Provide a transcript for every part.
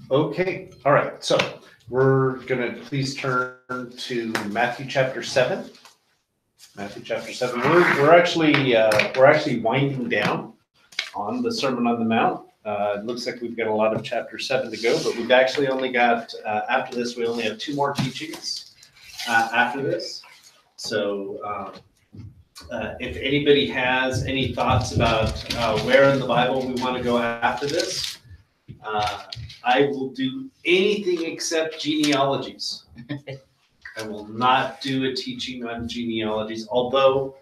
Okay, all right. So we're gonna please turn to Matthew chapter 7. Matthew chapter 7. We're actually winding down on the Sermon on the Mount. It looks like we've got a lot of chapter 7 to go, but we've actually only got after this we only have 2 more teachings after this. So if anybody has any thoughts about where in the Bible we want to go after this, I will do anything except genealogies. I will not do a teaching on genealogies, although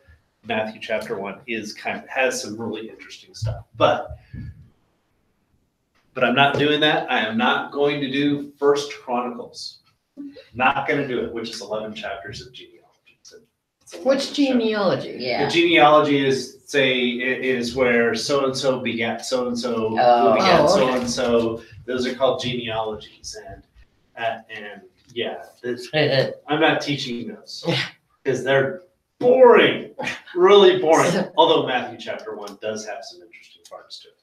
Matthew chapter 1 has some really interesting stuff. But I'm not doing that. I am not going to do First Chronicles. Not going to do it, which is 11 chapters of genealogy. What's genealogy? Yeah. The genealogy is where so and so begat so and so, who begat so and so. Those are called genealogies, and yeah, I'm not teaching those because they're boring, really boring. Although Matthew chapter 1 does have some interesting parts to it.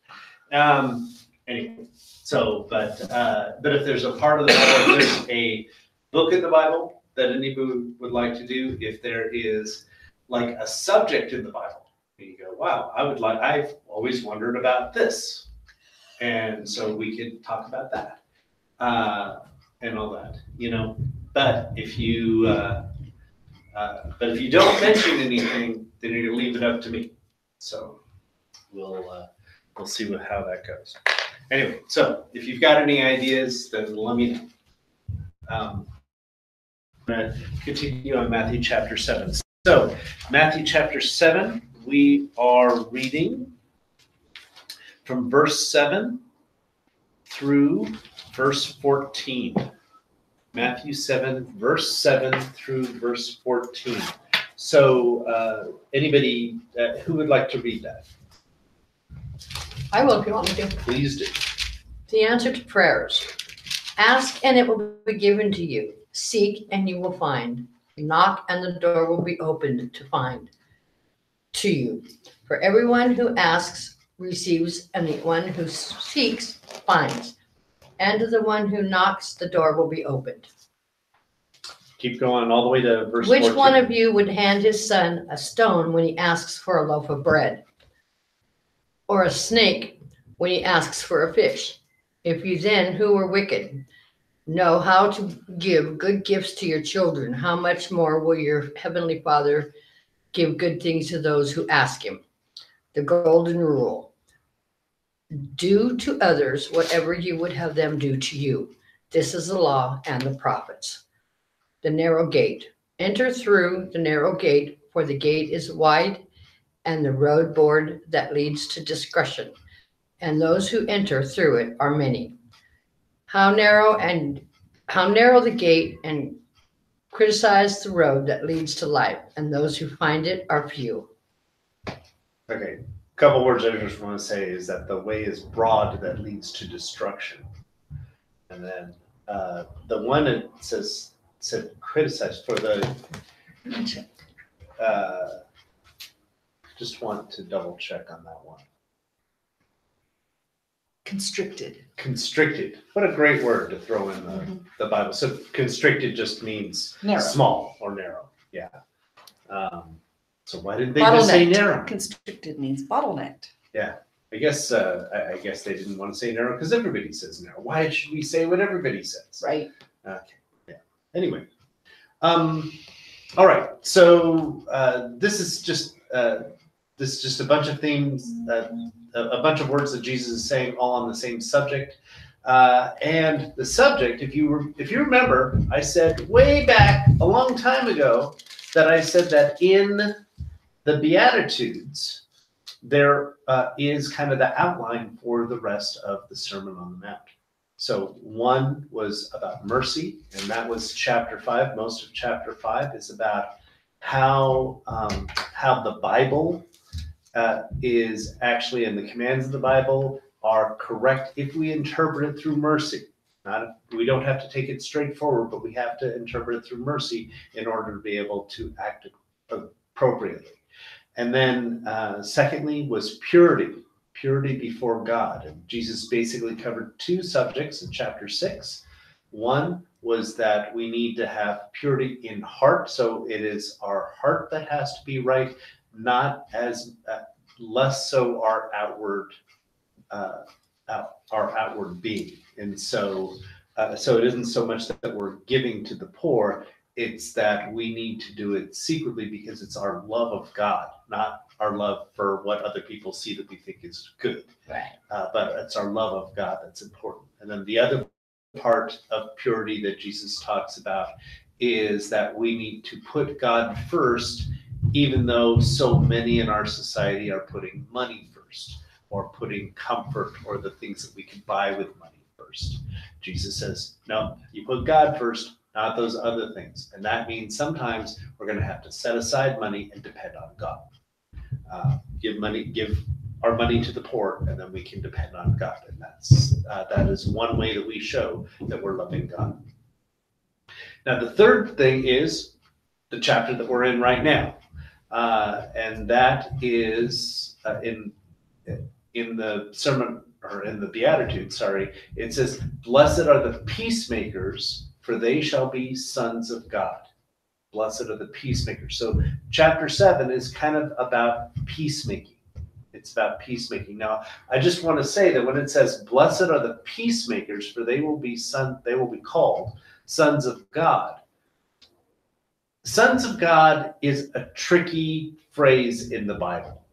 Anyway, so but if there's a part of the Bible, if there's a book in the Bible that anybody would like to do, if there is like a subject in the Bible, and you go, wow, I've always wondered about this. And so we could talk about that and all that, But if you don't mention anything, then you're gonna leave it up to me. So we'll see how that goes. Anyway, so if you've got any ideas, then let me know. I'm gonna continue on Matthew chapter 7. So Matthew chapter 7, we are reading from verse 7 through verse 14. Matthew 7, verse 7 through verse 14. So anybody who would like to read that? I will if you want me to. Please do. The answer to prayers. Ask and it will be given to you. Seek and you will find. Knock and the door will be opened to you. For everyone who asks receives, and the one who seeks finds, and to the one who knocks the door will be opened. Keep going all the way to verse 14. Which one of you would hand his son a stone when he asks for a loaf of bread? Or a snake when he asks for a fish? If you then, who are wicked, know how to give good gifts to your children, how much more will your heavenly Father give good things to those who ask him? The golden rule. Do to others whatever you would have them do to you. This is the law and the prophets. The narrow gate. Enter through the narrow gate, for the gate is wide and the road broad that leads to discretion, and those who enter through it are many. How narrow the gate, and criticize the road that leads to life, and those who find it are few. Okay, a couple words I just want to say is that the way is broad that leads to destruction. And then the one that said criticize for the just want to double check on that one. Constricted. Constricted. What a great word to throw in the Bible. So constricted just means narrow. Small or narrow. Yeah. So why didn't they just say narrow? Constricted means bottlenecked. Yeah. I guess they didn't want to say narrow because everybody says narrow. Why should we say what everybody says? Right. Okay. Yeah. Anyway. All right. So this is just a bunch of themes, a bunch of words that Jesus is saying all on the same subject. And the subject, if you remember, I said way back a long time ago that I said that in the Beatitudes, there is kind of the outline for the rest of the Sermon on the Mount. So one was about mercy, and that was chapter 5. Most of chapter 5 is about how the Bible is actually, and the commands of the Bible are correct if we interpret it through mercy. We don't have to take it straight forward, but we have to interpret it through mercy in order to be able to act appropriately. And then secondly was purity. purity before God. And Jesus basically covered two subjects in chapter 6. One was that we need to have purity in heart. So it is our heart that has to be right, not as less so our outward being. And so it isn't so much that we're giving to the poor, it's that we need to do it secretly because it's our love of God, not our love for what other people see that we think is good. Right. But it's our love of God that's important. And then the other part of purity that Jesus talks about is that we need to put God first, even though so many in our society are putting money first, or putting comfort or the things that we can buy with money first. Jesus says, no, you put God first, not those other things. And that means sometimes we're going to have to set aside money and depend on God. Give our money to the poor, and then we can depend on God. And that is one way that we show that we're loving God. Now, the third thing is the chapter that we're in right now. And that is in the sermon, or in the Beatitudes, sorry, it says, blessed are the peacemakers, for they shall be sons of God. Blessed are the peacemakers. So chapter 7 is kind of about peacemaking. It's about peacemaking. Now, I just want to say that when it says, blessed are the peacemakers, for they will be called sons of God. Sons of God is a tricky phrase in the Bible.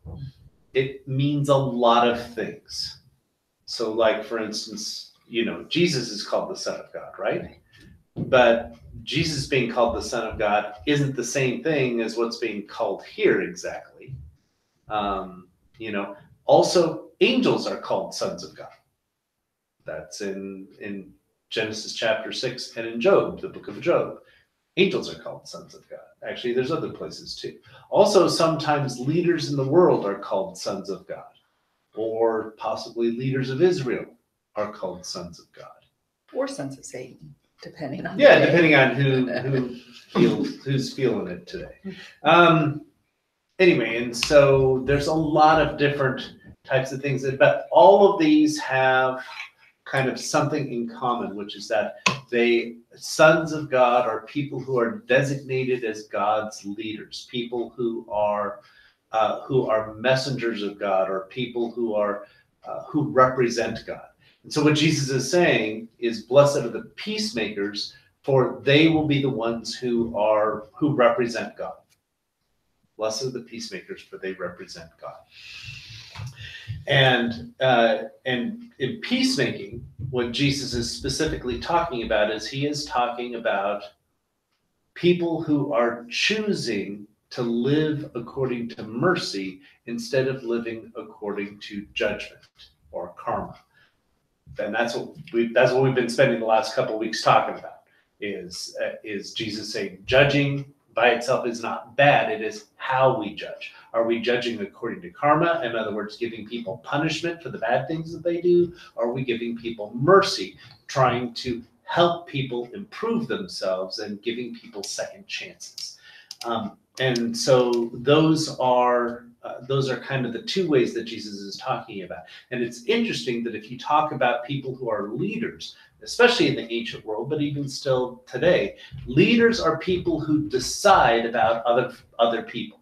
It means a lot of things. So like, for instance, Jesus is called the Son of God, right? But Jesus being called the Son of God isn't the same thing as what's being called here exactly. Also angels are called sons of God. That's in Genesis chapter 6 and in Job, the book of Job. Angels are called sons of God. Actually, there's other places too. Also, sometimes leaders in the world are called sons of God, or possibly leaders of Israel are called sons of God. Or sons of Satan, depending on depending on who's feeling it today. Anyway, and so there's a lot of different types of things, but all of these have kind of something in common, which is that sons of God are people who are designated as God's leaders, people who are messengers of God, or people who represent God. And so what Jesus is saying is, blessed are the peacemakers, for they will be the ones who represent God. Blessed are the peacemakers, for they represent God. And in peacemaking, what Jesus is specifically talking about is he is talking about people who are choosing to live according to mercy instead of living according to judgment or karma. And that's what we've been spending the last couple of weeks talking about. Is Jesus saying judging by itself is not bad? It is how we judge. Are we judging according to karma? In other words, giving people punishment for the bad things that they do? Or are we giving people mercy, trying to help people improve themselves and giving people second chances? And so those are kind of the two ways that Jesus is talking about. And it's interesting that if you talk about people who are leaders, especially in the ancient world, but even still today, leaders are people who decide about other people.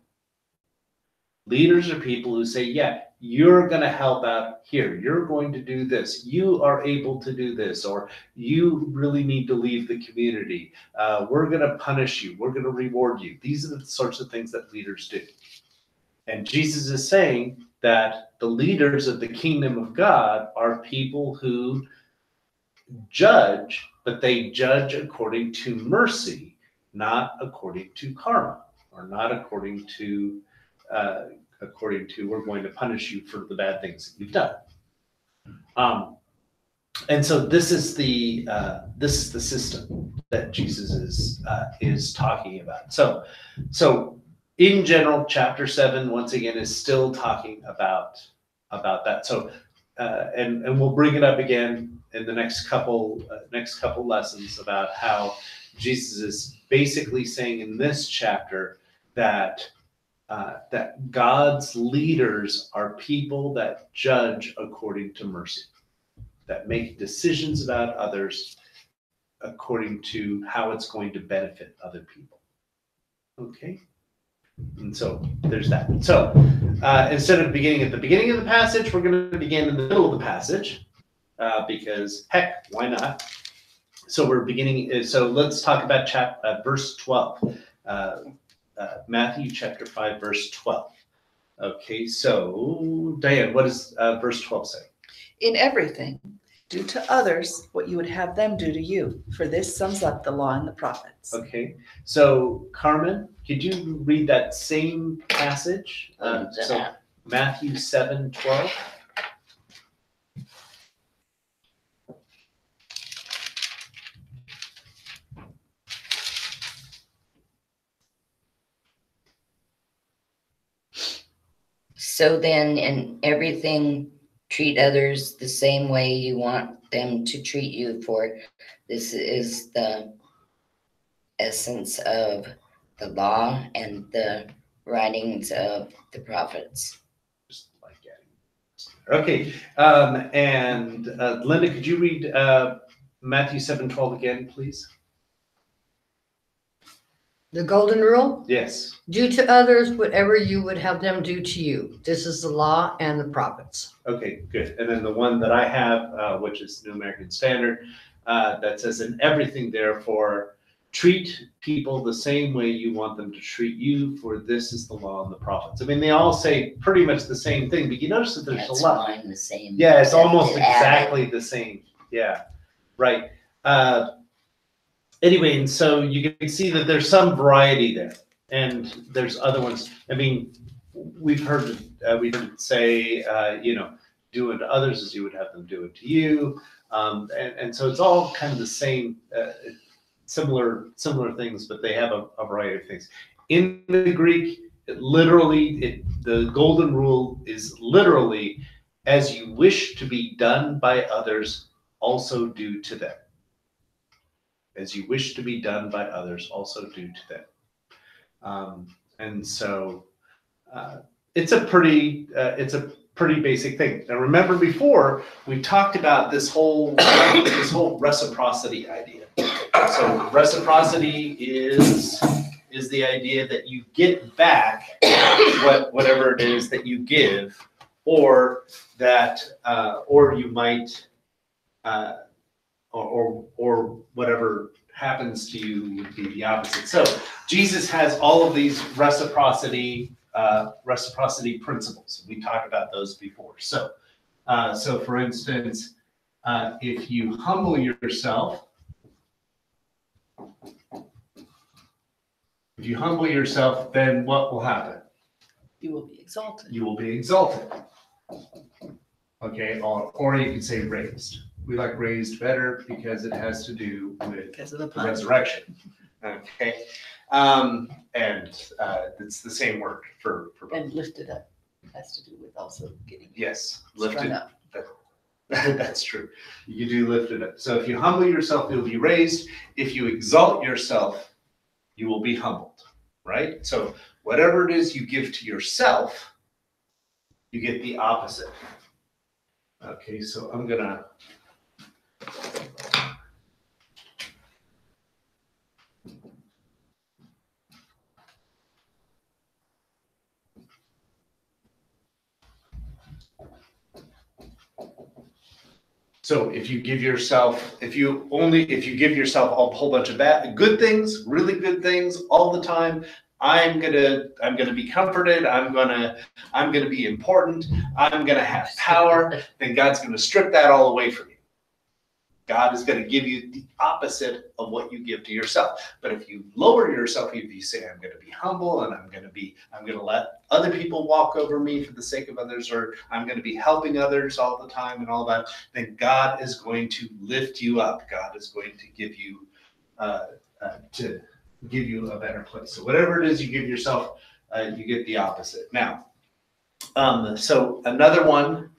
Leaders are people who say, yeah, you're going to help out here. You're going to do this. You are able to do this, or you really need to leave the community. We're going to punish you. We're going to reward you. These are the sorts of things that leaders do. And Jesus is saying that the leaders of the kingdom of God are people who judge, but they judge according to mercy, not according to karma, or not according to we're going to punish you for the bad things that you've done. And so this is the system that Jesus is talking about. So in general, chapter 7 once again is still talking about that. So and we'll bring it up again in the next couple lessons about how Jesus is basically saying in this chapter that that God's leaders are people that judge according to mercy, that make decisions about others according to how it's going to benefit other people. Okay? And so there's that. So instead of beginning at the beginning of the passage, we're going to begin in the middle of the passage because, heck, why not? So we're beginning, so let's talk about verse 12. Matthew chapter 5, verse 12. Okay, so Diane, what does verse 12 say? In everything, do to others what you would have them do to you, for this sums up the law and the prophets. Okay, so Carmen, could you read that same passage? So Matthew 7:12. So then, in everything, treat others the same way you want them to treat you, for this is the essence of the law and the writings of the prophets. Just like getting. Okay, and Linda, could you read Matthew 7:12 again, please? The golden rule? Yes. Do to others whatever you would have them do to you. This is the law and the prophets. Okay, good. And then the one that I have, which is New American Standard, that says, in everything, therefore, treat people the same way you want them to treat you, for this is the law and the prophets. I mean, they all say pretty much the same thing, but you notice that there's That's a lot. mine, the same. Yeah, it's almost Added. exactly the same. Yeah, right. Anyway, and so you can see that there's some variety there, and there's other ones. I mean, we've heard it say, do unto others as you would have them do it to you, and so it's all kind of the same, similar things, but they have a variety of things. In the Greek, the golden rule is literally, as you wish to be done by others, also do to them. As you wish to be done by others, also do to them. And so it's a pretty basic thing. Now remember, before we talked about this whole reciprocity idea. So reciprocity is the idea that you get back whatever it is that you give, or that or you might. Or whatever happens to you would be the opposite. So Jesus has all of these reciprocity principles. We talked about those before. So for instance, if you humble yourself, then what will happen? You will be exalted. You will be exalted. Okay, or you can say raised. We like raised better because it has to do with the resurrection. Okay, and it's the same word for both. And lifted up has to do with also getting lifted up. That's true. You do lift it up. So if you humble yourself, you'll be raised. If you exalt yourself, you will be humbled. Right. So whatever it is you give to yourself, you get the opposite. Okay, so I'm gonna. So if you give yourself, if you give yourself a whole bunch of good things, really good things all the time, I'm gonna be comforted. I'm gonna be important. I'm gonna have power. Then God's gonna strip that all away from you. God is going to give you the opposite of what you give to yourself. But if you lower yourself, if you say, I'm going to be humble and I'm going to let other people walk over me for the sake of others, or I'm going to be helping others all the time and all that, then God is going to lift you up. God is going to give you a better place. So whatever it is you give yourself, you get the opposite. Now, so another one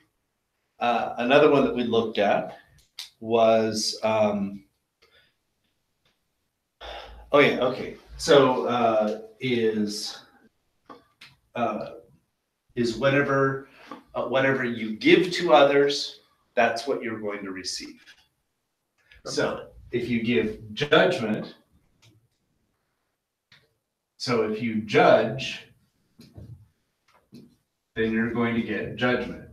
that we looked at was is is whatever you give to others, that's what you're going to receive. So if you give judgment, so if you judge, then you're going to get judgment.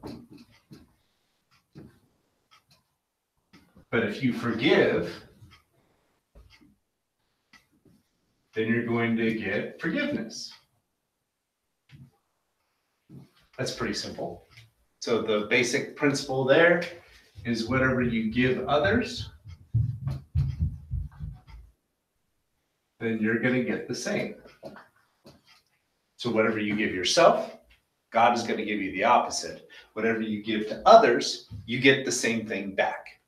But if you forgive, then you're going to get forgiveness. That's pretty simple. So the basic principle there is whatever you give others, then you're going to get the same. So whatever you give yourself, God is going to give you the opposite. Whatever you give to others, you get the same thing back.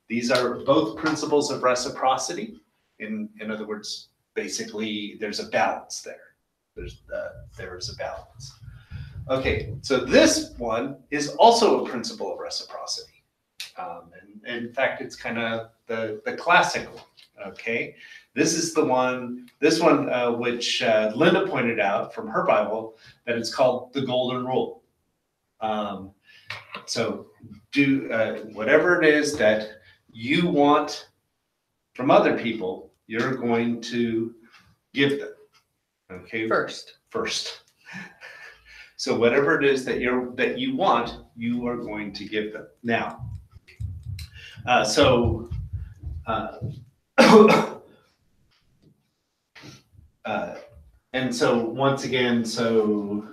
These are both principles of reciprocity. In other words, basically, there's a balance there. There is a balance. Okay, so this one is also a principle of reciprocity. And in fact, it's kind of the classic one, okay? This one which Linda pointed out from her Bible, that it's called the Golden Rule. So do whatever it is that you want from other people, you're going to give them, okay? First. So whatever it is that you want, you are going to give them. Now, and so once again, so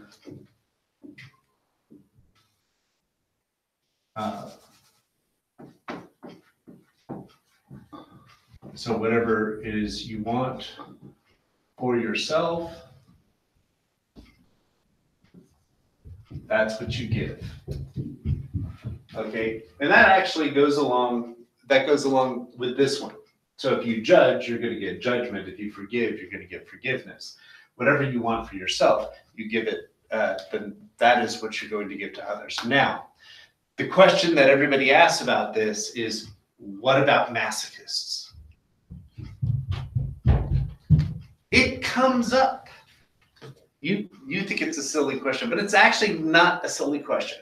whatever it is you want for yourself, that's what you give. Okay, and that actually goes along with this one. So if you judge, you're going to get judgment. If you forgive, you're going to get forgiveness. Whatever you want for yourself, you give it, then that is what you're going to give to others. Now, the question that everybody asks about this is, what about masochists? It comes up. You think it's a silly question, but it's actually not a silly question.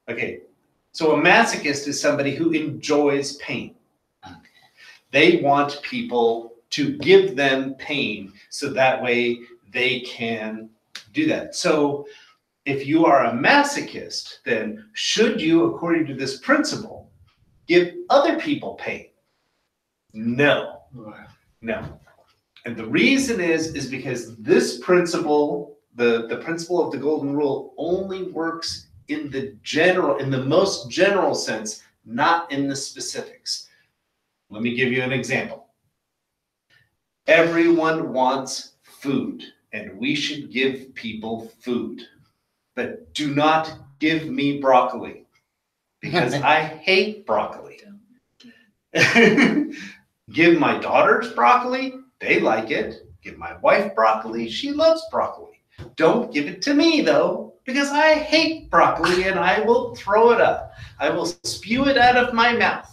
Okay, so a masochist is somebody who enjoys pain. They want people to give them pain so that way they can do that. So if you are a masochist, then should you, according to this principle, give other people pain? No. No. And the reason is because this principle, the principle of the Golden Rule, only works in the most general sense, not in the specifics. Let me give you an example. Everyone wants food, and we should give people food. But do not give me broccoli, because I hate broccoli. Give my daughters broccoli, they like it. Give my wife broccoli, she loves broccoli. Don't give it to me, though, because I hate broccoli and I will throw it up. I will spew it out of my mouth.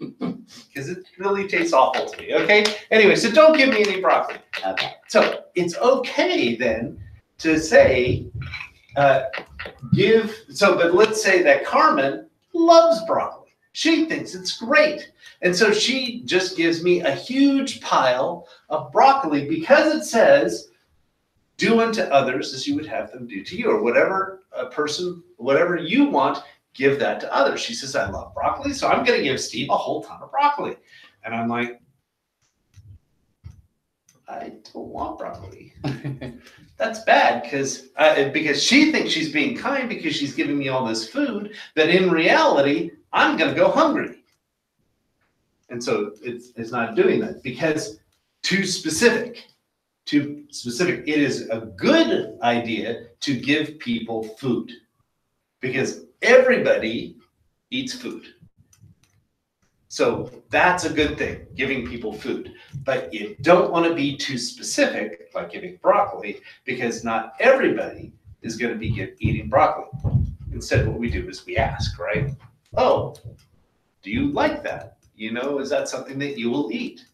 Because it really tastes awful to me, okay? Anyway, so don't give me any broccoli. Okay. So it's okay then to say, but let's say that Carmen loves broccoli. She thinks it's great. And so she just gives me a huge pile of broccoli because it says, do unto others as you would have them do to you, or whatever you want, give that to others. She says, I love broccoli, so I'm going to give Steve a whole ton of broccoli. And I'm like, I don't want broccoli. That's bad because she thinks she's being kind because she's giving me all this food, but in reality, I'm going to go hungry. And so it's not doing that because too specific. It is a good idea to give people food because everybody eats food. So that's a good thing, giving people food. But you don't want to be too specific, like giving broccoli, because not everybody is going to be eating broccoli. Instead, what we do is we ask, right? Oh, do you like that? Is that something that you will eat?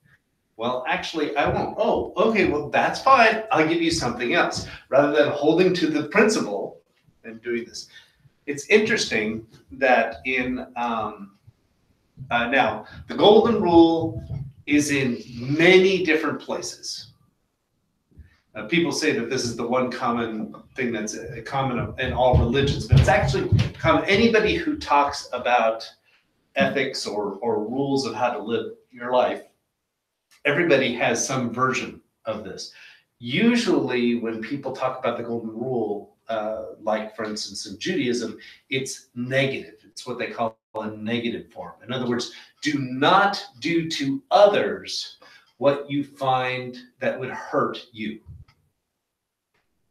Well, actually, I won't. Oh, okay, well, that's fine. I'll give you something else. Rather than holding to the principle and doing this. It's interesting that now, the golden rule is in many different places. People say that this is the one common thing that's common in all religions, but it's actually common. Anybody who talks about ethics or rules of how to live your life, everybody has some version of this. Usually when people talk about the golden rule, like for instance in Judaism, it's negative. It's what they call a negative form. In other words, do not do to others what you find that would hurt you.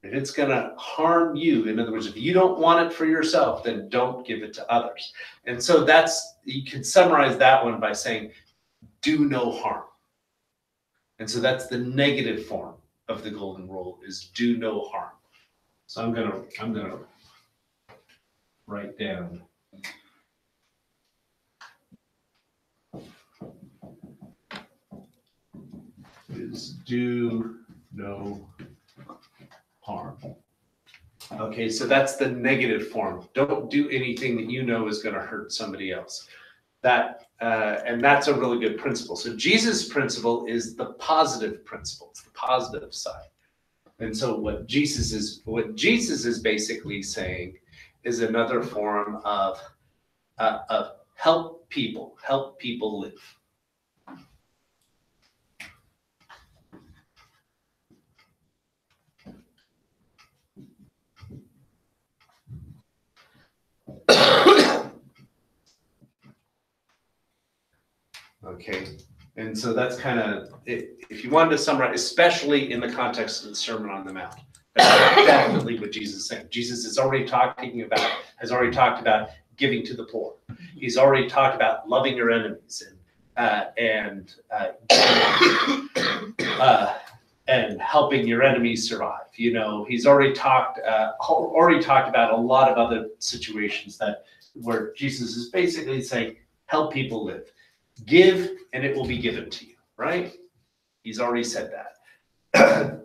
If it's going to harm you, in other words, if you don't want it for yourself, then don't give it to others. And so you can summarize that one by saying, do no harm. And so that's the negative form of the golden rule, is do no harm. So I'm gonna write down is do no harm. Okay, so that's the negative form. Don't do anything that you know is going to hurt somebody else. And that's a really good principle. So Jesus' principle is the positive principle. It's the positive side. And so what Jesus is basically saying is another form of help people live. Okay, and so that's kind of it. If you wanted to summarize, especially in the context of the Sermon on the Mount, that's definitely what Jesus is saying. Jesus has already talked about giving to the poor. He's already talked about loving your enemies and helping your enemies survive. You know, he's already talked about a lot of other situations where Jesus is basically saying, help people live. Give and it will be given to you, right? He's already said that.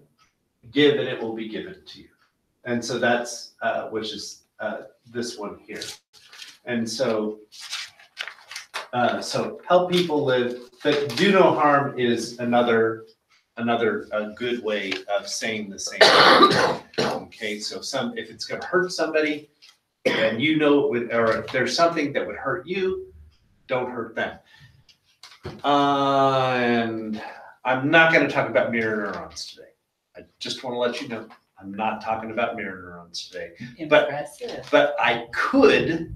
Give and it will be given to you. And so that's, which is this one here. And so help people live, but do no harm is another good way of saying the same thing. Okay, so if it's going to hurt somebody, and you know or if there's something that would hurt you, don't hurt them. And I'm not going to talk about mirror neurons today. I just want to let you know I'm not talking about mirror neurons today. Impressive. But I could.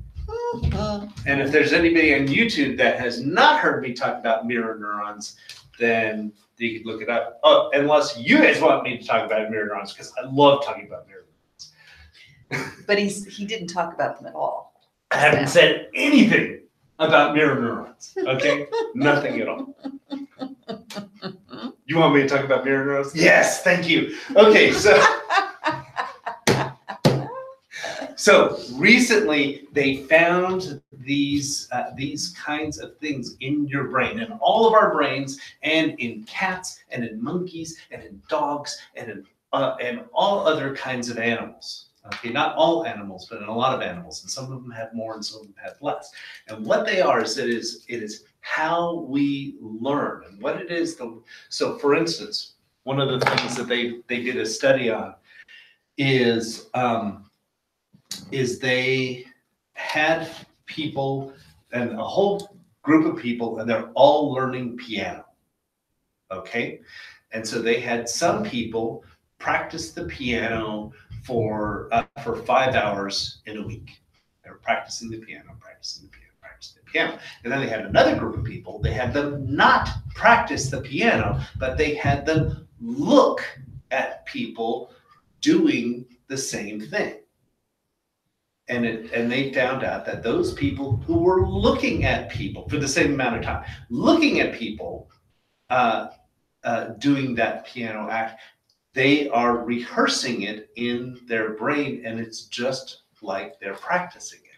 And if there's anybody on YouTube that has not heard me talk about mirror neurons, then you could look it up. Oh, unless you guys want me to talk about mirror neurons, because I love talking about mirror neurons. But he didn't talk about them at all. I haven't said anything about mirror neurons. Okay, nothing at all. You want me to talk about mirror neurons? Yes, thank you. Okay, so recently they found these kinds of things in your brain, in all of our brains, and in cats, and in monkeys, and in dogs, and in all other kinds of animals. Okay, not all animals, but in a lot of animals, and some of them have more and some of them have less. And what they are is it is how we learn and what it is. So, for instance, one of the things that they did a study on is they had people and a whole group of people, and they're all learning piano. Okay, and so they had some people practice the piano for 5 hours in a week. They were practicing the piano. And then they had another group of people, they had them not practice the piano, but they had them look at people doing the same thing. And they found out that those people who were looking at people for the same amount of time, looking at people doing that piano act, they are rehearsing it in their brain, and it's just like they're practicing it.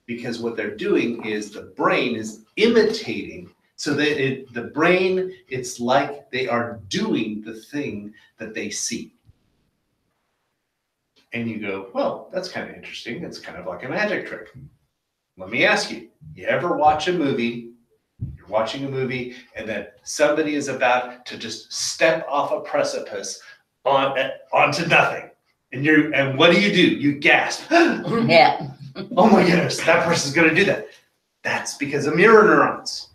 Because what they're doing is the brain is imitating. So the brain, it's like they are doing the thing that they see. And you go, well, that's kind of interesting. It's kind of like a magic trick. Let me ask you, you ever watch a movie? You're watching a movie and then somebody is about to just step off a precipice onto nothing. And what do? You gasp. Yeah. Oh my goodness, that person's going to do that. That's because of mirror neurons.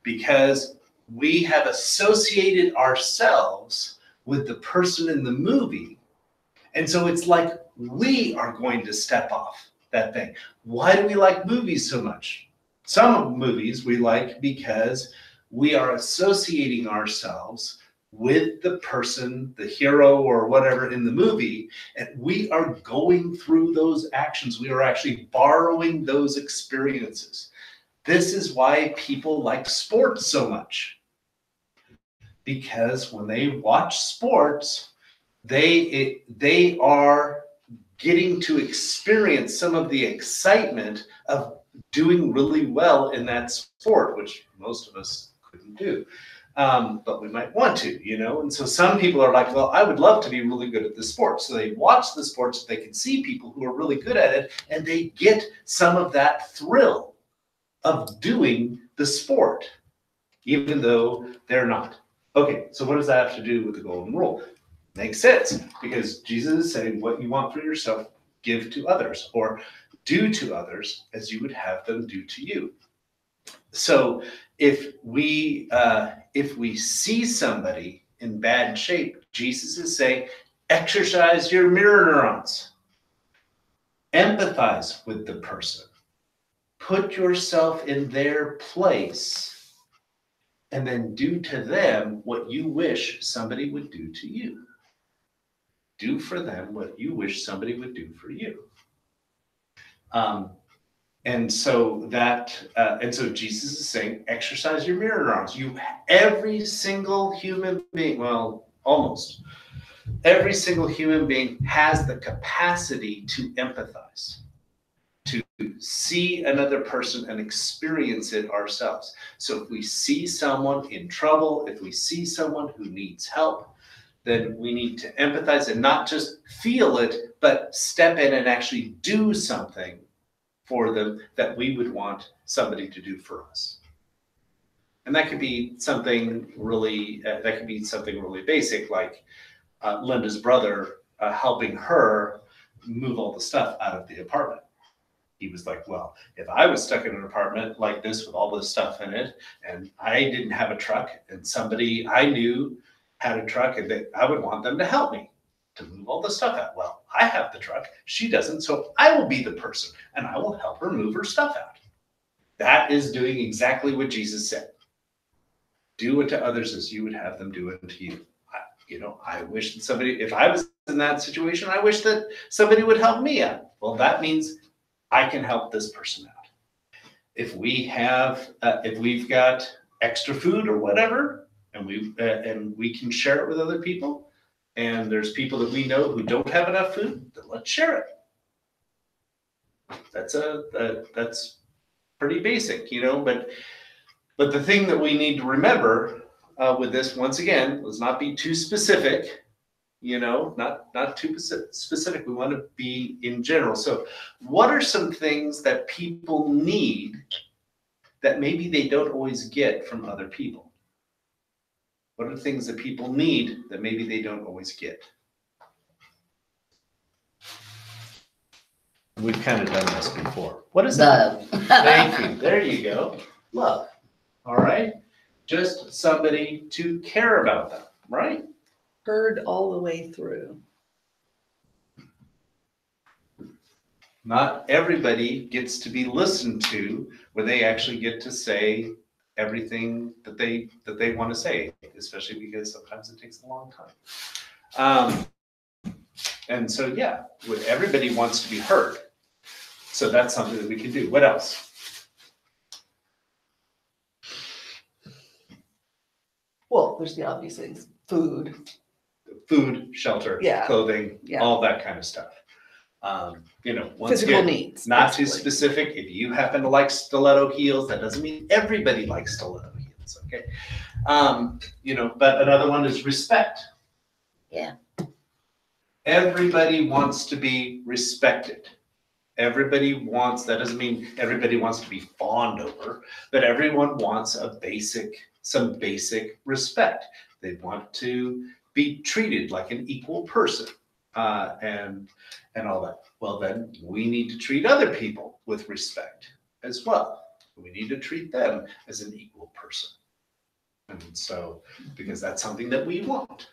Because we have associated ourselves with the person in the movie. And so it's like we are going to step off that thing. Why do we like movies so much? Some movies we like because we are associating ourselves with the person, the hero or whatever in the movie, and we are going through those actions. We are actually borrowing those experiences. This is why people like sports so much. Because when they watch sports, they are getting to experience some of the excitement of doing really well in that sport, which most of us couldn't do. But we might want to, you know? And so some people are like, well, I would love to be really good at this sport. So they watch the sport so they can see people who are really good at it, and they get some of that thrill of doing the sport, even though they're not. Okay, so what does that have to do with the golden rule? Makes sense, because Jesus is saying what you want for yourself, give to others, or do to others as you would have them do to you. So if we see somebody in bad shape, Jesus is saying, exercise your mirror neurons. Empathize with the person. Put yourself in their place, and then do to them what you wish somebody would do to you. Do for them what you wish somebody would do for you. And so Jesus is saying, exercise your mirror neurons. Every single human being, well, almost every single human being has the capacity to empathize, to see another person and experience it ourselves. So if we see someone in trouble, if we see someone who needs help, then we need to empathize and not just feel it, but step in and actually do something for them that we would want somebody to do for us. And that could be something really basic, like Linda's brother helping her move all the stuff out of the apartment. He was like, well, if I was stuck in an apartment like this with all this stuff in it, and I didn't have a truck, and somebody I knew had a truck, and I would want them to help me to move all the stuff out. Well, I have the truck, she doesn't, so I will be the person, and I will help her move her stuff out. That is doing exactly what Jesus said. Do unto others as you would have them do unto you. I wish that somebody, if I was in that situation, I wish that somebody would help me out. Well, that means I can help this person out. If we've got extra food or whatever, and we can share it with other people, and there's people that we know who don't have enough food, then let's share it. That's pretty basic, but the thing that we need to remember with this, once again, let's not be too specific, not too specific. We want to be in general. So what are some things that people need that maybe they don't always get from other people? What are the things that people need that maybe they don't always get? We've kind of done this before. What is Love. Thank you. There you go. Love. All right. Just somebody to care about them, right? Heard all the way through. Not everybody gets to be listened to where they actually get to say everything that they want to say, especially because sometimes it takes a long time. And so, yeah, everybody wants to be heard. So that's something that we can do. What else? Well, there's the obvious things. Food, shelter, Yeah. clothing, Yeah. all that kind of stuff. Once physical again, needs. not too basically. specific. If you happen to like stiletto heels, that doesn't mean everybody likes stiletto heels. It's okay. But another one is respect. Yeah. Everybody wants to be respected. Everybody wants, that doesn't mean everybody wants to be fawned over, but everyone wants some basic respect. They want to be treated like an equal person, and all that. Well, then we need to treat other people with respect as well. We need to treat them as an equal person. And so, because that's something that we want.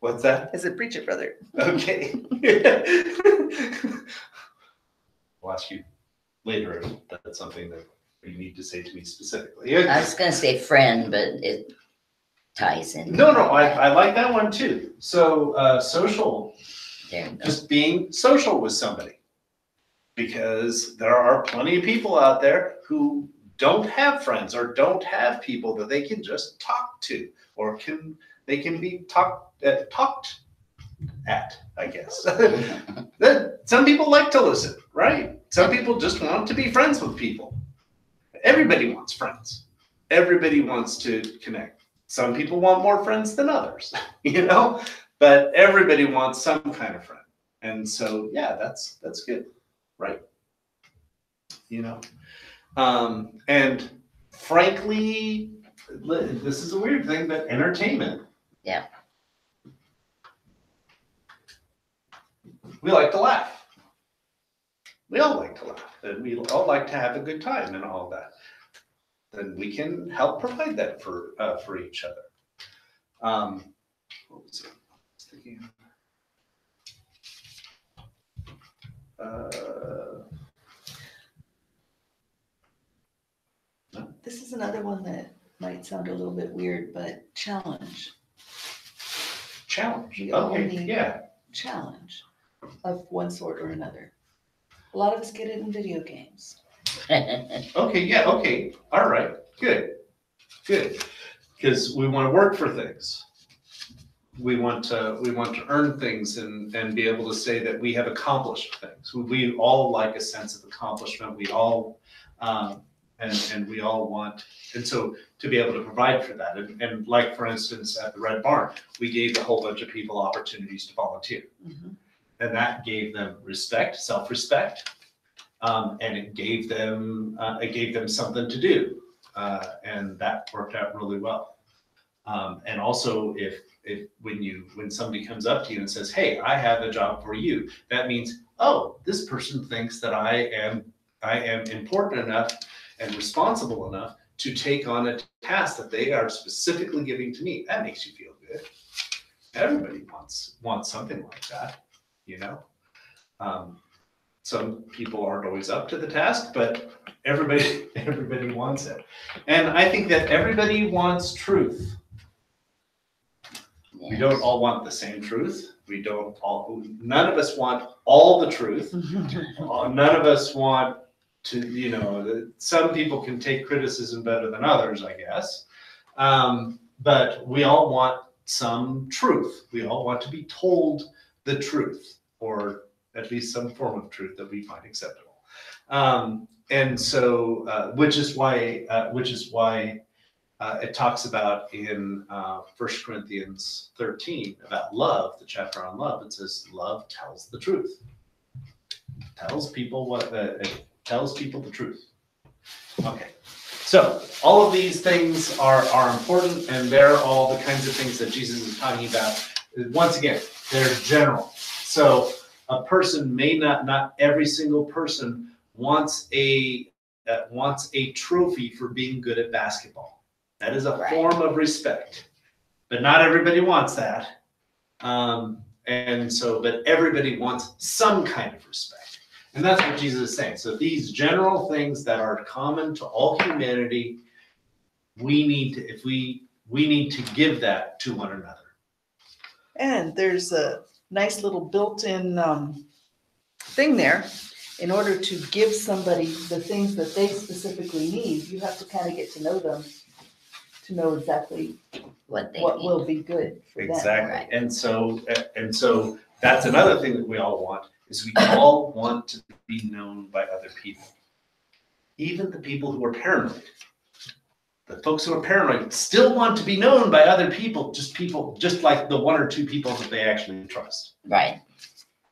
What's that? As a preacher brother. Okay. I'll ask you later if that's something that you need to say to me specifically. I was gonna say friend, but it ties in. No, I like that one too. So social, There you go. just being social with somebody. Because there are plenty of people out there who don't have friends or don't have people that they can just talk to, or they can be talked at, I guess. Some people like to listen, right? Some people just want to be friends with people. Everybody wants friends. Everybody wants to connect. Some people want more friends than others, but everybody wants some kind of friend. And so, yeah, that's good, right? And frankly, this is a weird thing, but entertainment. Yeah. We like to laugh. We all like to laugh, and we all like to have a good time and all that. Then we can help provide that for each other. What was it? I was thinking. This is another one that might sound a little bit weird, but challenge. Challenge. We all Okay. need Yeah. challenge of one sort or another. A lot of us get it in video games. Okay. Yeah. Okay. All right. Good. Because we want to work for things. We want to earn things and be able to say that we have accomplished things. We all like a sense of accomplishment. We all and we all want, and so to be able to provide for that, and like for instance at the Red Barn, we gave a whole bunch of people opportunities to volunteer, and that gave them respect, self-respect, and it gave them something to do, and that worked out really well. And also, if when somebody comes up to you and says, "Hey, I have a job for you," that means, oh, this person thinks that I am important enough and responsible enough to take on a task that they are specifically giving to me. That makes you feel good. Everybody wants something like that, Some people aren't always up to the task, but everybody wants it. And I think that everybody wants truth. We don't all want the same truth. None of us want all the truth. None of us want to, some people can take criticism better than others, I guess. But we all want some truth. We all want to be told the truth, or at least some form of truth that we find acceptable. And so, which is why it talks about in 1 Corinthians 13 about love, the chapter on love. It says, love tells the truth. Tells people the truth. Okay. So all of these things are important, and they're all the kinds of things that Jesus is talking about. Once again, they're general. So a person may not every single person wants a trophy for being good at basketball. That is a form of respect, but not everybody wants that. And so, but everybody wants some kind of respect. And that's what Jesus is saying. So these general things that are common to all humanity, we need to give that to one another. And there's a nice little built-in thing there. In order to give somebody the things that they specifically need, you have to kind of get to know them to know exactly what will be good for them. Exactly. Right. And so that's another thing that we all want, is we all want to be known by other people. Even the people who are paranoid. The folks who are paranoid still want to be known by other people, just like the one or two people that they actually trust. Right.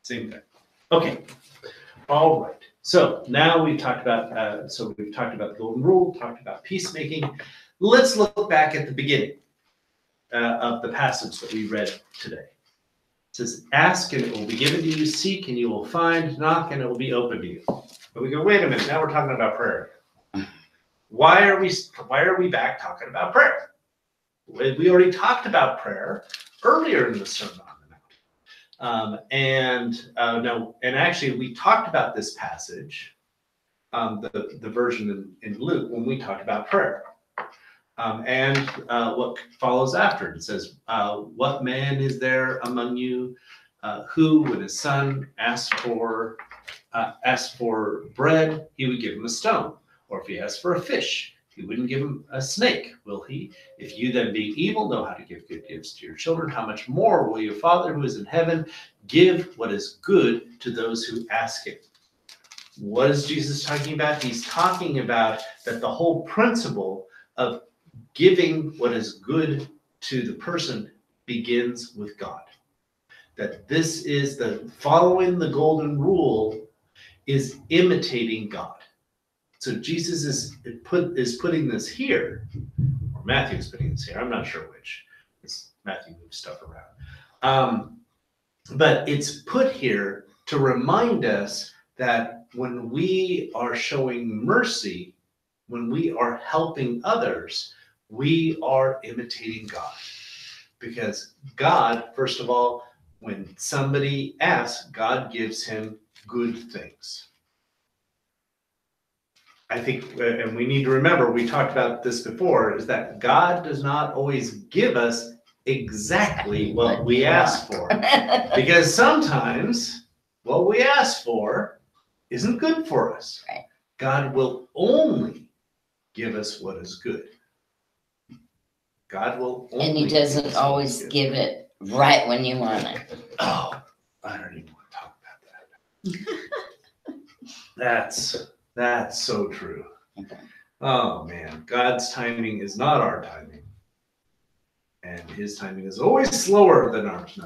Same thing. Okay. All right. So now we've talked about the golden rule, talked about peacemaking. Let's look back at the beginning of the passage that we read today. It says, "Ask and it will be given to you; seek and you will find; knock and it will be opened to you." But we go, wait a minute. Now we're talking about prayer. Why are we back talking about prayer? We already talked about prayer earlier in the Sermon on the Mount. And actually we talked about this passage, the version in Luke, when we talked about prayer. What follows after it says, "What man is there among you who, when his son asked for bread, he would give him a stone? Or if he asked for a fish, he wouldn't give him a snake, will he? If you then, being evil, know how to give good gifts to your children, how much more will your Father who is in heaven give what is good to those who ask it?" What is Jesus talking about? He's talking about that the whole principle of giving what is good to the person begins with God. That this is following the golden rule is imitating God. So Jesus is putting this here, or Matthew is putting this here. I'm not sure which. Matthew moves stuff around. But it's put here to remind us that when we are showing mercy, when we are helping others, we are imitating God. Because God, first of all, when somebody asks, God gives him good things. I think, and we need to remember, we talked about this before, is that God does not always give us exactly what we ask for. Because sometimes what we ask for isn't good for us. Right. God will only give us what is good. God will only. And he doesn't always give it right when you want it. Oh, I don't even want to talk about that. That's so true. Oh man, God's timing is not our timing. And his timing is always slower than ours.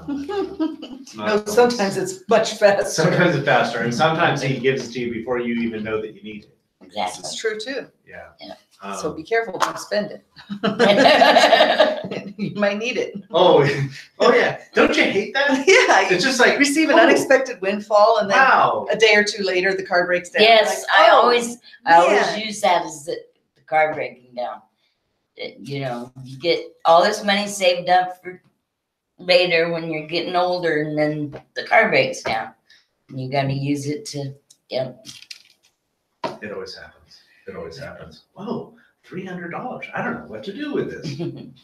No, sometimes it's much faster. Sometimes it's faster, and sometimes he gives it to you before you even know that you need it. Exactly. It's true too. Yeah. So be careful, don't spend it. You might need it. Oh yeah. Don't you hate that? Yeah. It's just like Receive an unexpected windfall, and then wow. a day or two later, the car breaks down. Yes, Like, I oh, always man. use that as the car breaking down. You know, you get all this money saved up for later when you're getting older, and then the car breaks down. And you got to use it to, It always happens. It always happens. Whoa, $300. I don't know what to do with this. And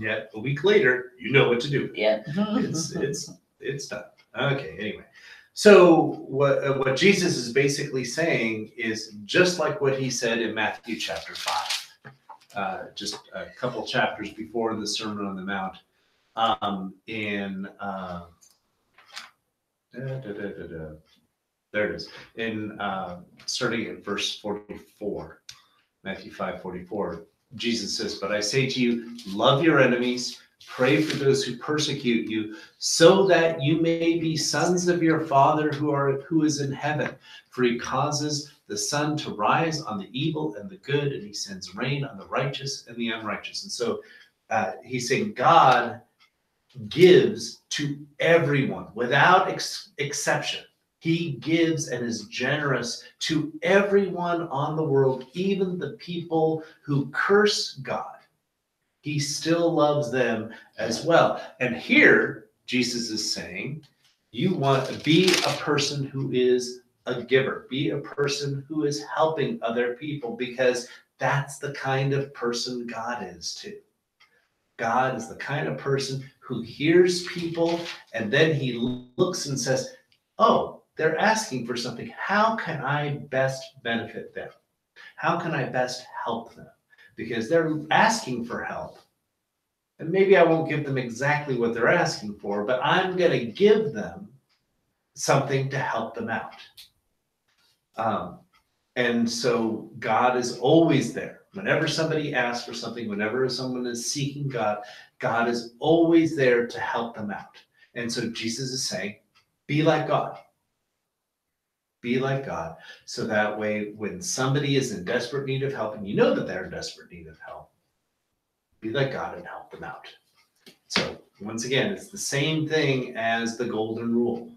yet a week later, you know what to do. Yeah. It's done. Okay. Anyway, so what Jesus is basically saying is just like what he said in Matthew chapter 5, just a couple chapters before the Sermon on the Mount. There it is. Starting at verse 44, Matthew 5:44, Jesus says, "But I say to you, love your enemies, pray for those who persecute you, so that you may be sons of your Father who is in heaven. For he causes the sun to rise on the evil and the good, and he sends rain on the righteous and the unrighteous." And so he's saying God gives to everyone without exception. He gives and is generous to everyone on the world, even the people who curse God. He still loves them as well. And here, Jesus is saying, you want to be a person who is a giver. Be a person who is helping other people, because that's the kind of person God is too. God is the kind of person who hears people, and then he looks and says, oh, they're asking for something. How can I best benefit them? How can I best help them? Because they're asking for help. And maybe I won't give them exactly what they're asking for, but I'm going to give them something to help them out. And so God is always there. Whenever somebody asks for something, whenever someone is seeking God, God is always there to help them out. And so Jesus is saying, be like God. Be like God. So that way, when somebody is in desperate need of help, and you know that they're in desperate need of help, be like God and help them out. So once again, it's the same thing as the golden rule.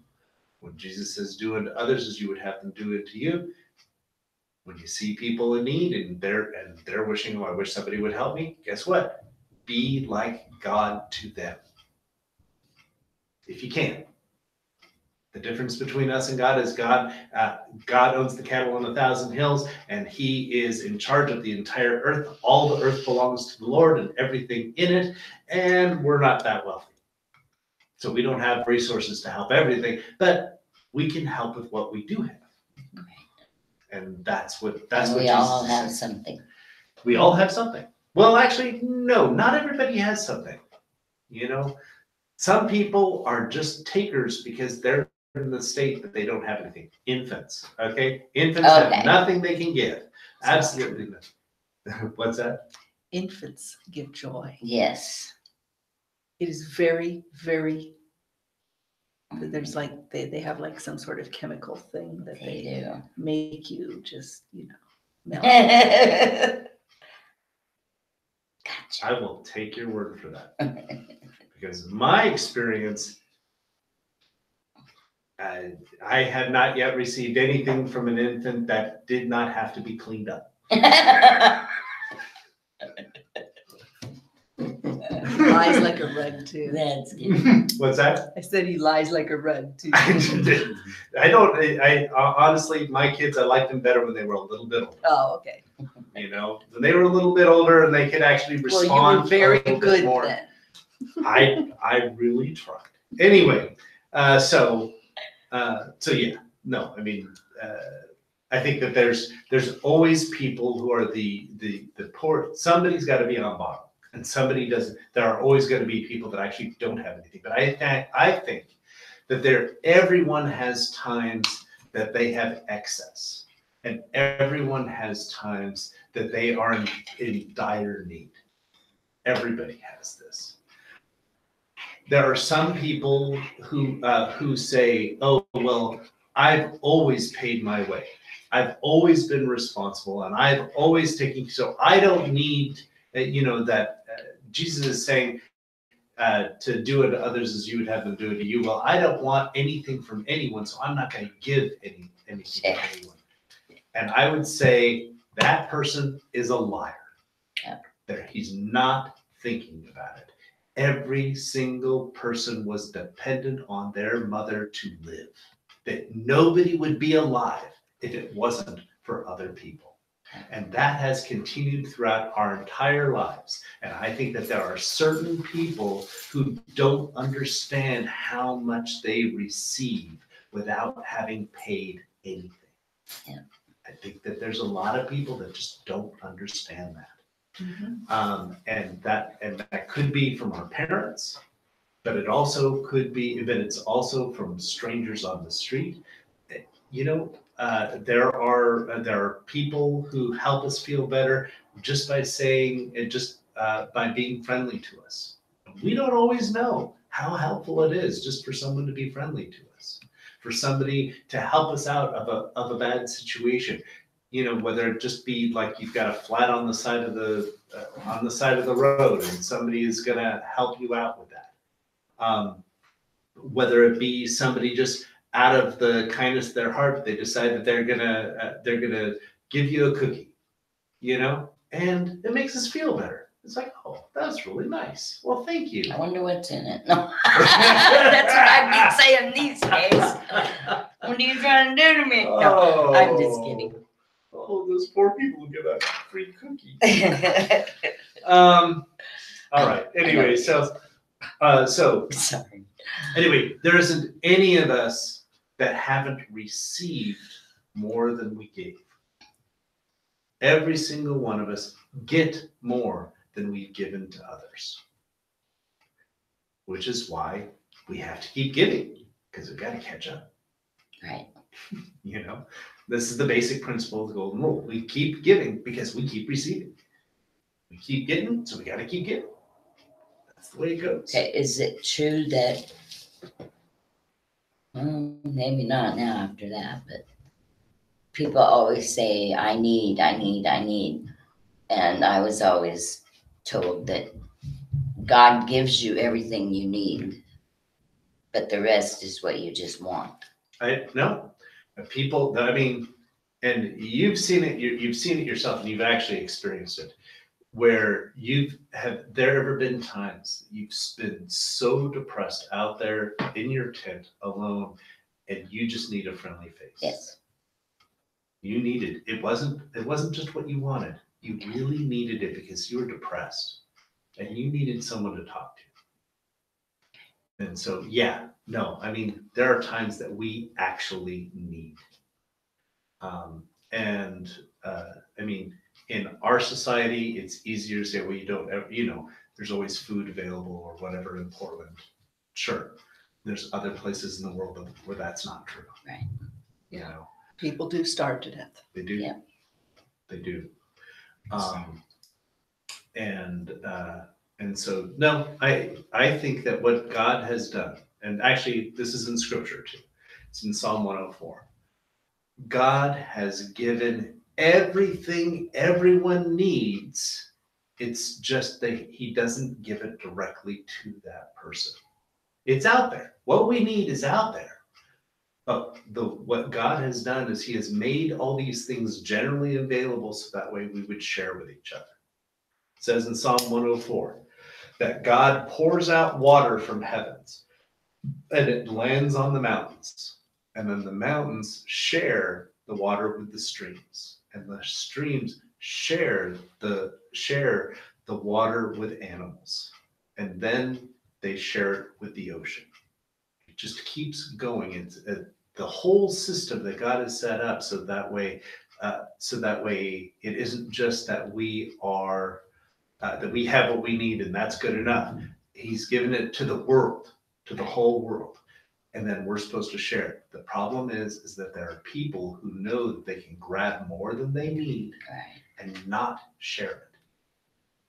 When Jesus says, do unto others as you would have them do it to you. When you see people in need and they're wishing, oh, I wish somebody would help me, guess what? Be like God to them. If you can. The difference between us and God is God owns the cattle on 1,000 hills, and he is in charge of the entire earth. All the earth belongs to the Lord and everything in it, and we're not that wealthy. So we don't have resources to help everything, but we can help with what we do have. And that's what we all have something. We all have something. Well, actually, no, not everybody has something. You know, some people are just takers because they're in the state that they don't have anything. Infants, okay? Infants have nothing they can give. Absolutely nothing. What's that? Infants give joy. Yes. It is very, very, there's like, they have like some sort of chemical thing that They they do. make you just, melt. Gotcha. I will take your word for that. Because my experience, I have not yet received anything from an infant that did not have to be cleaned up. He lies like a rug too. That's good. What's that? I said he lies like a rug too. I honestly, my kids, I liked them better when they were a little bit older. Oh, okay. You know, when they were a little bit older and they could actually respond. Well, you were very a little good bit more. then. I really tried. Anyway, so yeah, no, I mean, I think that there's always people who are the poor. Somebody's got to be on bottom, and somebody doesn't. There are always going to be people that actually don't have anything. But I think that everyone has times that they have excess, and everyone has times that they are in dire need. Everybody has this. There are some people who say, "Oh, well, I've always paid my way. I've always been responsible, and I've always taken. So I don't need, that Jesus is saying to do it to others as you would have them do it to you. Well, I don't want anything from anyone, so I'm not going to give anything to anyone." And I would say that person is a liar. Yeah. He's not thinking about it. Every single person was dependent on their mother to live. That nobody would be alive if it wasn't for other people. And that has continued throughout our entire lives. And I think that there are certain people who don't understand how much they receive without having paid anything. Yeah. I think that there's a lot of people that just don't understand that. Mm-hmm. And that could be from our parents, but it also could be, but it's also from strangers on the street. There are people who help us feel better just by saying it, just by being friendly to us. We don't always know how helpful it is just for someone to be friendly to us, for somebody to help us out of a bad situation. Whether it just be like you've got a flat on the side of the road, and somebody is going to help you out with that. Whether it be somebody just out of the kindness of their heart, they decide that they're gonna give you a cookie, and it makes us feel better. It's like, oh, that's really nice. Well, thank you. I wonder what's in it. No, that's what I've been saying these days. What are you trying to do to me? No, I'm just kidding. Oh, those poor people who get a free cookie. All right. Anyway, so sorry. Anyway, there isn't any of us that haven't received more than we gave. Every single one of us get more than we've given to others, which is why we have to keep giving, because we've got to catch up. Right. This is the basic principle of the golden rule. We keep giving because we keep receiving. We keep getting, so we got to keep getting. That's the way it goes. Okay, is it true that, well, maybe not now after that, but people always say, I need, I need, I need. And I was always told that God gives you everything you need, but the rest is what you just want. No, people. I mean, and you've seen it. You've seen it yourself, and you've actually experienced it. Where have there ever been times you've been so depressed out there in your tent alone, and you just need a friendly face? Yes. You needed it. Wasn't just what you wanted. You really needed it because you were depressed, and you needed someone to talk to. And so, yeah, no, I mean, there are times that we actually need. And I mean, in our society, it's easier to say, well, you don't ever, there's always food available or whatever in Portland. Sure. There's other places in the world where that's not true. Right. You know, People do starve to death. they do. Yeah. They do. And so, no, I think that what God has done, and actually this is in scripture too, it's in Psalm 104. God has given everything everyone needs. It's just that he doesn't give it directly to that person. It's out there. What we need is out there. But what God has done is he has made all these things generally available so that way we would share with each other. It says in Psalm 104 that God pours out water from heavens and it lands on the mountains. And then the mountains share the water with the streams. And the streams share the water with animals. And then they share it with the ocean. It just keeps going. It's the whole system that God has set up so that way it isn't just that we are that we have what we need and that's good enough. He's given it to the world, to the whole world. And then we're supposed to share it. The problem is that there are people who know that they can grab more than they need and not share it.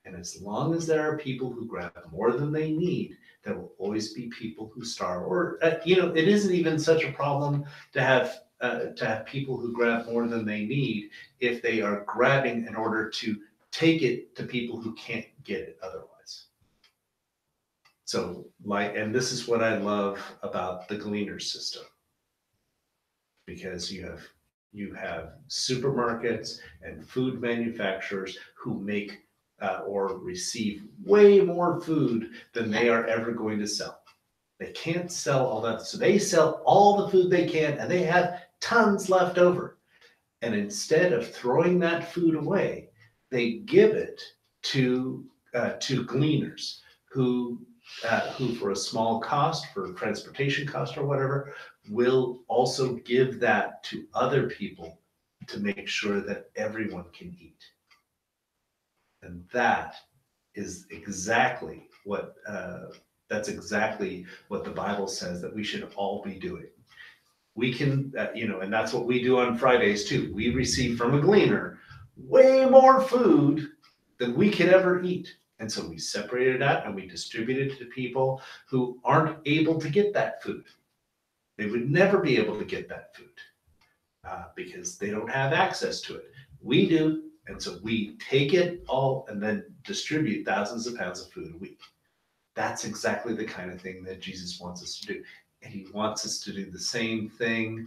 And as long as there are people who grab more than they need, there will always be people who starve. Or it isn't even such a problem to have people who grab more than they need if they are grabbing in order to take it to people who can't get it otherwise. So and this is what I love about the Gleaner system, because you have supermarkets and food manufacturers who make or receive way more food than they are ever going to sell. They can't sell all that, so they sell all the food they can, and they have tons left over. And instead of throwing that food away, they give it to gleaners who for a small cost, for transportation cost or whatever, will also give that to other people to make sure that everyone can eat. And that is exactly what the Bible says that we should all be doing. We can, and that's what we do on Fridays too. We receive from a gleaner way more food than we could ever eat. And so we separate it out and we distribute it to people who aren't able to get that food. They would never be able to get that food because they don't have access to it. We do. And so we take it all and then distribute thousands of pounds of food a week. That's exactly the kind of thing that Jesus wants us to do. And he wants us to do the same thing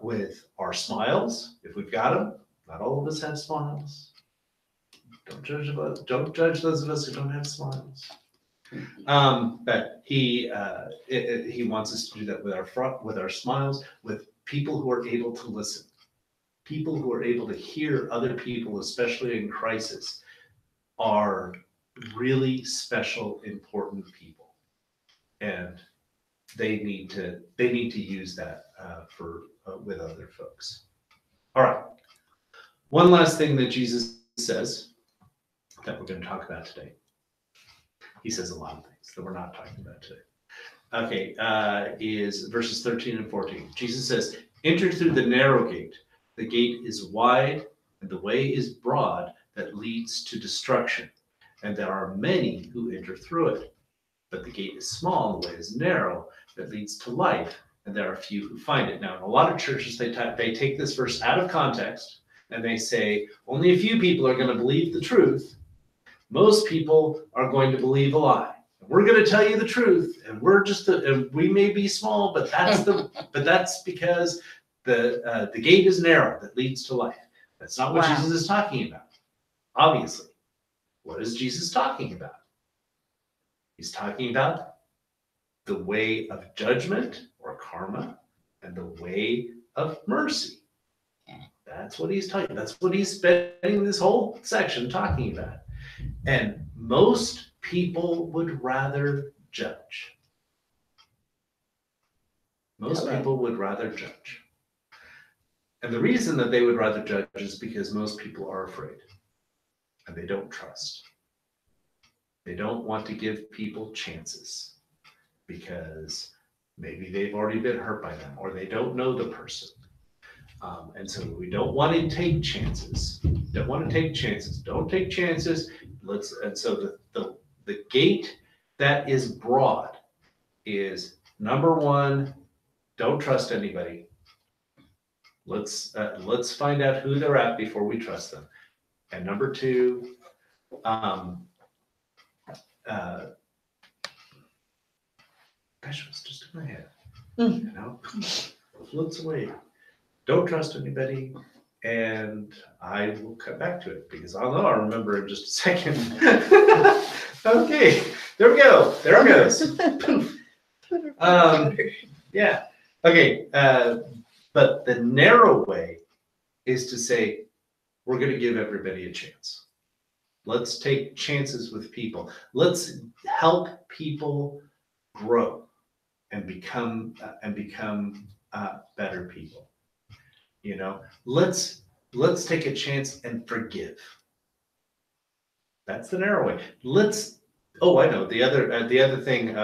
with our smiles, if we've got them. Not all of us have smiles. Don't judge those of us who don't have smiles. But he wants us to do that with our smiles, with people who are able to listen, people who are able to hear other people, especially in crisis, are really special, important people, and they need to use that with other folks. All right. One last thing that Jesus says that we're going to talk about today. He says a lot of things that we're not talking about today. Okay, is verses 13 and 14. Jesus says, "Enter through the narrow gate, The gate is wide and the way is broad that leads to destruction, and there are many who enter through it. But the gate is small and the way is narrow that leads to life, and there are few who find it. Now, in a lot of churches, they take this verse out of context and they say only a few people are going to believe the truth. Most people are going to believe a lie. We're going to tell you the truth, and and we may be small, but that's because the gate is narrow that leads to life. That's not what Wow. Jesus is talking about. Obviously, what is Jesus talking about? He's talking about the way of judgment or karma and the way of mercy. That's what he's talking. That's what he's spending this whole section talking about. And most people would rather judge. Most people would rather judge. And the reason that they would rather judge is because most people are afraid and they don't trust. They don't want to give people chances because maybe they've already been hurt by them or they don't know the person. And so we don't want to take chances. Don't want to take chances. Don't take chances. And so the gate that is broad is number one, don't trust anybody. Let's find out who they're at before we trust them. And number two, gosh, what's just in my head? You know, floats away. Don't trust anybody, and I will come back to it because I'll remember in just a second. Okay, there we go. There it goes. Yeah. Okay. But the narrow way is to say we're going to give everybody a chance. Let's take chances with people. Let's help people grow and become better people. You know, let's take a chance and forgive. That's the narrow way. I know the other thing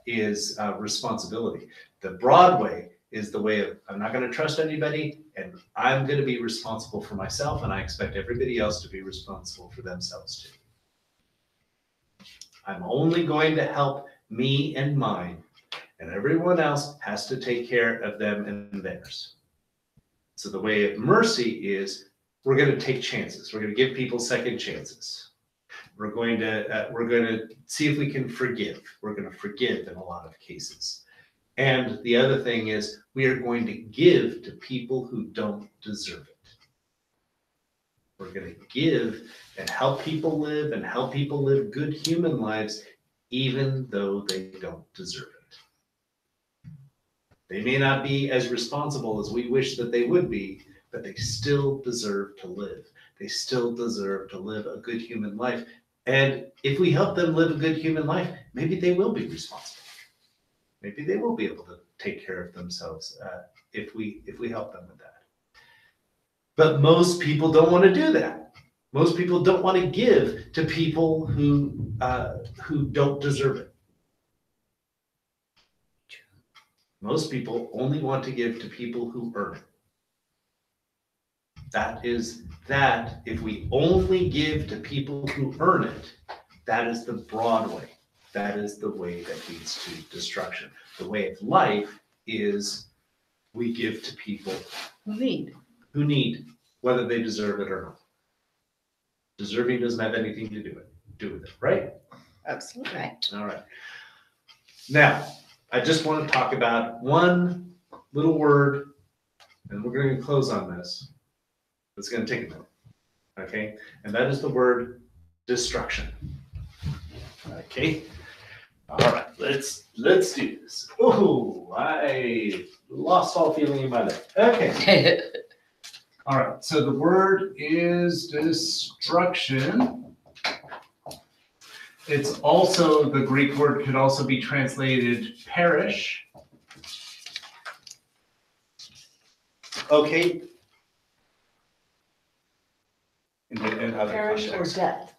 is responsibility. The broad way is the way of I'm not going to trust anybody and I'm going to be responsible for myself and I expect everybody else to be responsible for themselves too. I'm only going to help me and mine, and everyone else has to take care of them and theirs. So the way of mercy is we're going to take chances. We're going to give people second chances. We're going to see if we can forgive. We're going to forgive in a lot of cases. And the other thing is we are going to give to people who don't deserve it. We're going to give and help people live good human lives, even though they don't deserve it. They may not be as responsible as we wish that they would be, but they still deserve to live. They still deserve to live a good human life. And if we help them live a good human life, maybe they will be responsible. Maybe they will be able to take care of themselves if we help them with that. But most people don't want to do that. Most people don't want to give to people who don't deserve it. Most people only want to give to people who earn it. If we only give to people who earn it, that is the broad way. That is the way that leads to destruction. The way of life is we give to people Who need, whether they deserve it or not. Deserving doesn't have anything to do with it, right? Absolutely. Right. All right. Now, I just want to talk about one little word, and we're going to close on this. It's going to take a minute, okay? And that is the word destruction. Okay. All right. Let's do this. Oh, I lost all feeling in my leg. Okay. All right. So the word is destruction. It's also, the Greek word could also be translated perish. Okay. In other Perish or contexts. death.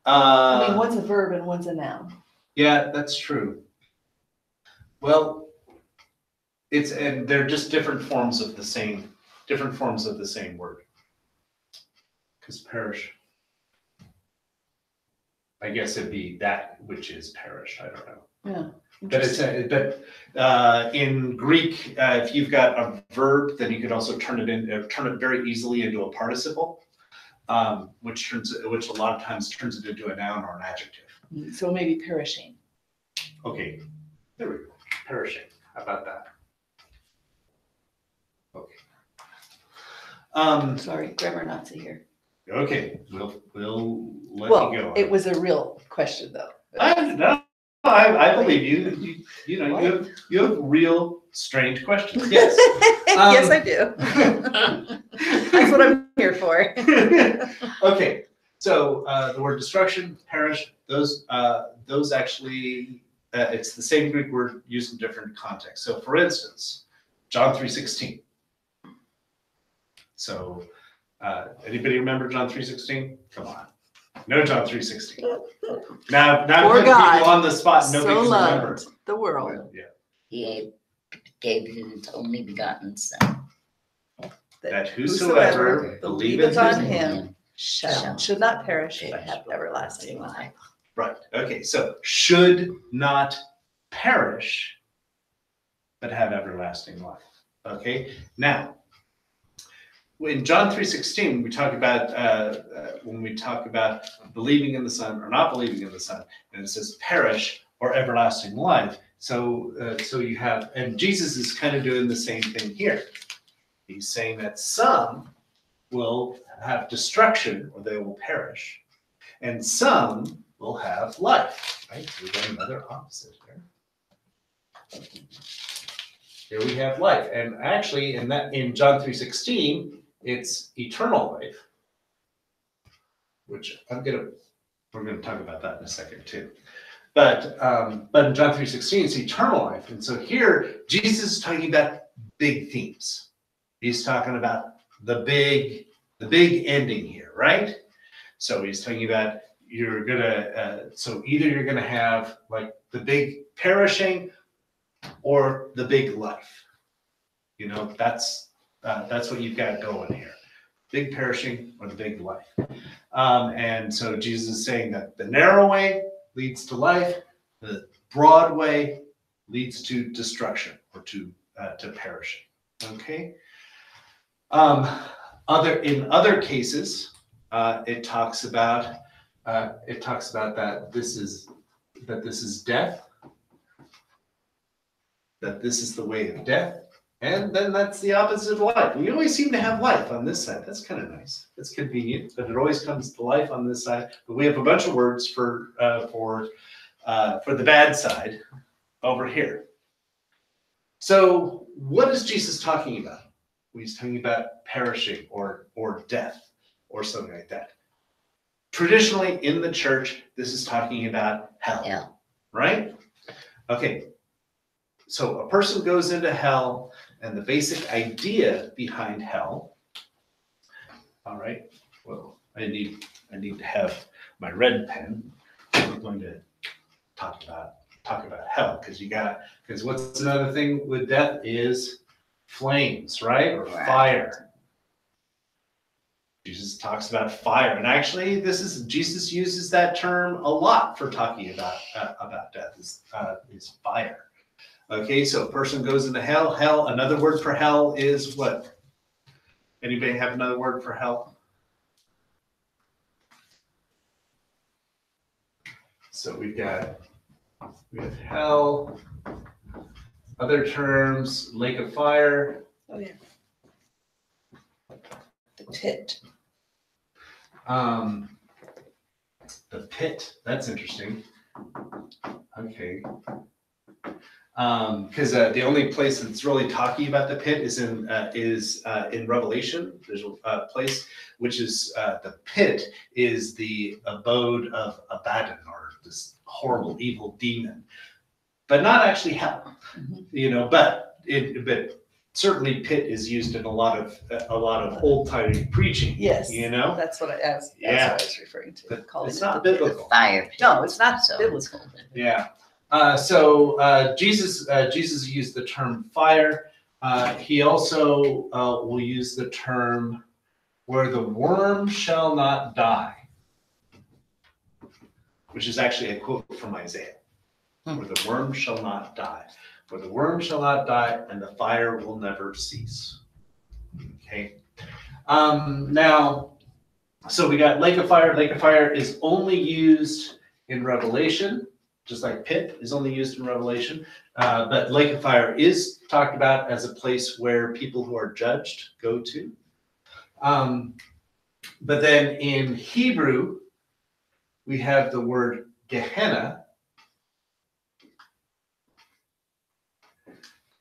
I mean, Uh, one's a verb and one's a noun. yeah, that's true. Well, and they're just different forms of the same different forms of the same word. Because perish, I guess it'd be that which is perish. I don't know. Yeah. But it's in Greek, if you've got a verb, then you could also turn it very easily into a participle, which a lot of times turns it into a noun or an adjective. So maybe perishing. Okay, there we go. Perishing. How about that? Okay. Sorry, grammar Nazi here. Okay, we'll let Well, you go. it was a real question though. I believe you. You know, you have real strange questions. Yes. Yes, I do. That's what I'm here for. Okay, so the word destruction, perish, those actually, it's the same Greek word used in different contexts. So for instance, John 3:16. So anybody remember John 3:16? Come on. No John 3:16. Now I'm For putting God people on the spot and nobody so can loved remember. the world Yeah. He gave his only begotten son. That whosoever believeth on in him should not perish but have everlasting life. Right. Okay. So should not perish, but have everlasting life. Okay. Now, in John 3:16, we talk about when we talk about believing in the Son or not believing in the Son, and it says perish or everlasting life. So you have, and Jesus is kind of doing the same thing here. He's saying that some will have destruction or they will perish, and some will have life. Right? So we got another opposite here. Here we have life, and actually, in John 3:16, it's eternal life, which we're gonna talk about that in a second too. But in John 3:16, it's eternal life, and so here Jesus is talking about big themes. He's talking about the big ending here, right? So he's talking about so either you're gonna have like the big perishing or the big life. You know, that's what you've got going here. Big perishing or the big life. And so Jesus is saying that the narrow way leads to life, the broad way leads to destruction or to perishing. Okay. In other cases, it talks about that this is death, that this is the way of death, and then that's the opposite of life. We always seem to have life on this side. That's kind of nice. It's convenient, but it always comes to life on this side. But we have a bunch of words for the bad side over here. So what is Jesus talking about? He's talking about perishing or death or something like that. Traditionally in the church, this is talking about hell, right? Okay, so a person goes into hell, and the basic idea behind hell, all right, well, I need to have my red pen. I'm going to talk about hell, because what's another thing with death is flames, right? Or fire. Jesus talks about fire, and actually Jesus uses that term a lot for talking about death is fire. Okay, so a person goes into hell. Hell, another word for hell is what? Anybody have another word for hell? So we have hell, other terms, lake of fire. Oh yeah. The pit. The pit, that's interesting. Okay. Because the only place that's really talking about the pit is in Revelation. There's a place which is the pit is the abode of Abaddon, or this horrible evil demon, but not actually hell. Mm-hmm. You know, but certainly pit is used in a lot of old timey preaching. Yes. You know, that's what I was referring to. but calling it's it not the biblical. Fire. No, it's not So- biblical. Yeah. So Jesus used the term fire. He also will use the term where the worm shall not die, which is actually a quote from Isaiah. Where the worm shall not die. Where the worm shall not die and the fire will never cease. Okay. Now, so we got lake of fire. Lake of fire is only used in Revelation, just like pit is only used in Revelation. But lake of fire is talked about as a place where people who are judged go to. But then in Hebrew, we have the word Gehenna.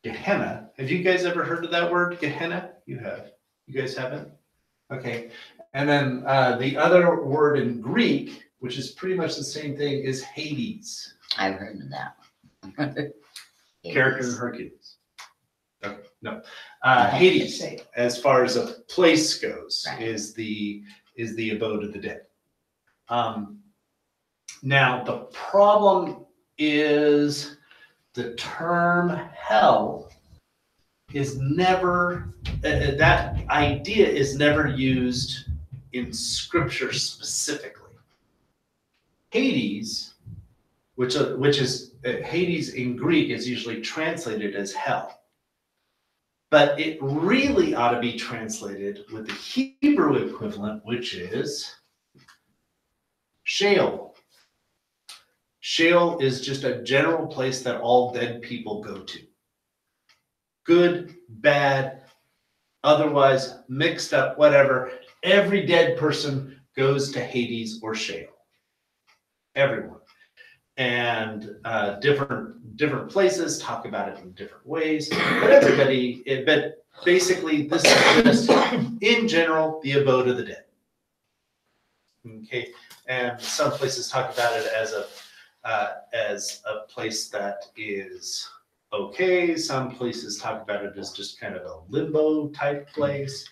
Gehenna. Have you guys ever heard of that word, Gehenna? You have. You guys haven't? Okay. And then the other word in Greek, which is pretty much the same thing, is Hades. I've heard of that one. Character in Hercules. Okay, no. Hades, as far as a place goes, Right. is the abode of the dead. Now the problem is the term hell is never, that idea is never used in scripture specifically. Hades, which is Hades in Greek, is usually translated as hell. But it really ought to be translated with the Hebrew equivalent, which is Sheol. Sheol is just a general place that all dead people go to. Good, bad, otherwise mixed up, whatever. Every dead person goes to Hades or Sheol. Everyone. And different places talk about it in different ways. But basically this is just, in general, the abode of the dead. Okay, and some places talk about it as a place that is okay. Some places talk about it as just kind of a limbo type place.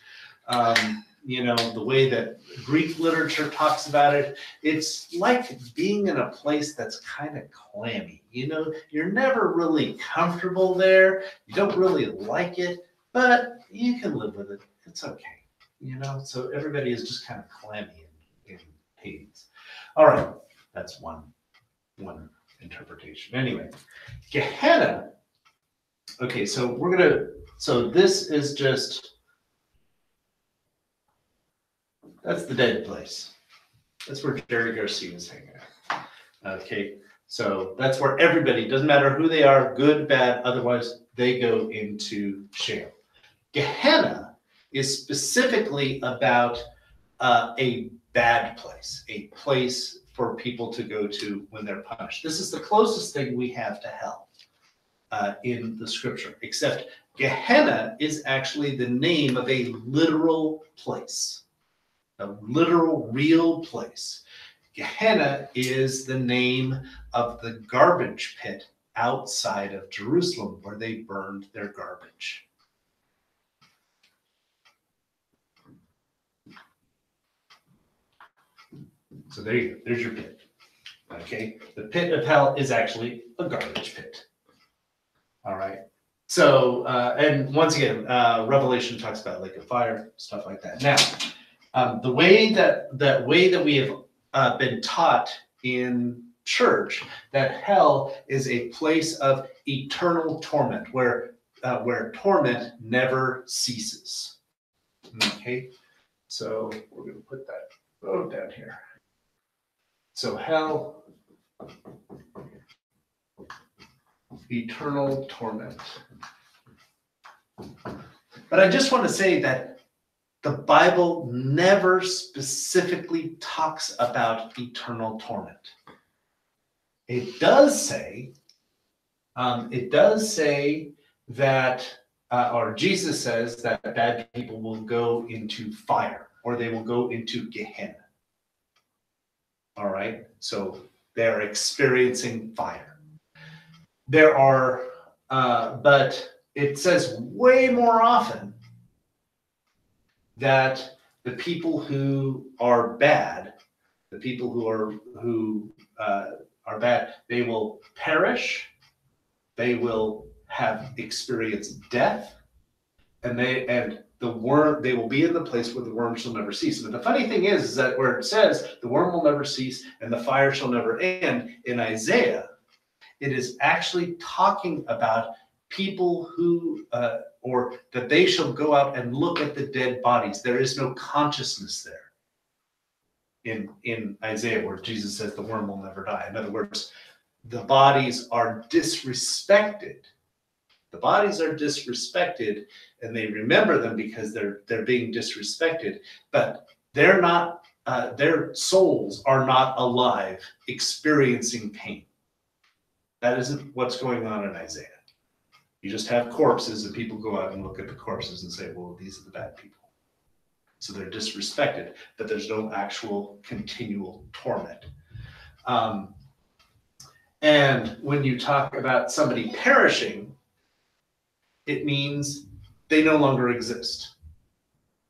The way that Greek literature talks about it, it's like being in a place that's kind of clammy. You're never really comfortable there. You don't really like it, but you can live with it. It's okay. So everybody is just kind of clammy in Hades. All right, that's one interpretation. Anyway, Gehenna. Okay, so this is just, that's the dead place. That's where Jerry Garcia is hanging out. Okay, so that's where everybody, doesn't matter who they are, good, bad, otherwise, they go into Sheol. Gehenna is specifically about a bad place, a place for people to go to when they're punished. This is the closest thing we have to hell in the scripture, except Gehenna is actually the name of a literal place, a literal, real place. Gehenna is the name of the garbage pit outside of Jerusalem where they burned their garbage. So there you go. There's your pit. Okay. The pit of hell is actually a garbage pit. All right. So, and once again, Revelation talks about lake of fire, stuff like that. Now, the way that we have been taught in church, that hell is a place of eternal torment, where torment never ceases. Okay. So we're going to put that road down here. So hell, eternal torment. But I just want to say that the Bible never specifically talks about eternal torment. It does say that, or Jesus says that bad people will go into fire, or they will go into Gehenna. All right, so they're experiencing fire. There are, but it says way more often that the people who are bad, the people who are bad, they will perish. They will have experienced death. and they will be in the place where the worm shall never cease. But the funny thing is that where it says the worm will never cease and the fire shall never end in Isaiah, it is actually talking about people who, or that they shall go out and look at the dead bodies. There is no consciousness there in Isaiah where Jesus says the worm will never die. In other words, the bodies are disrespected. The bodies are disrespected, and they remember them because they're being disrespected, but they're not, their souls are not alive, experiencing pain. That isn't what's going on in Isaiah. You just have corpses, and people go out and look at the corpses and say, well, these are the bad people. So they're disrespected, but there's no actual continual torment. And when you talk about somebody perishing, it means they no longer exist.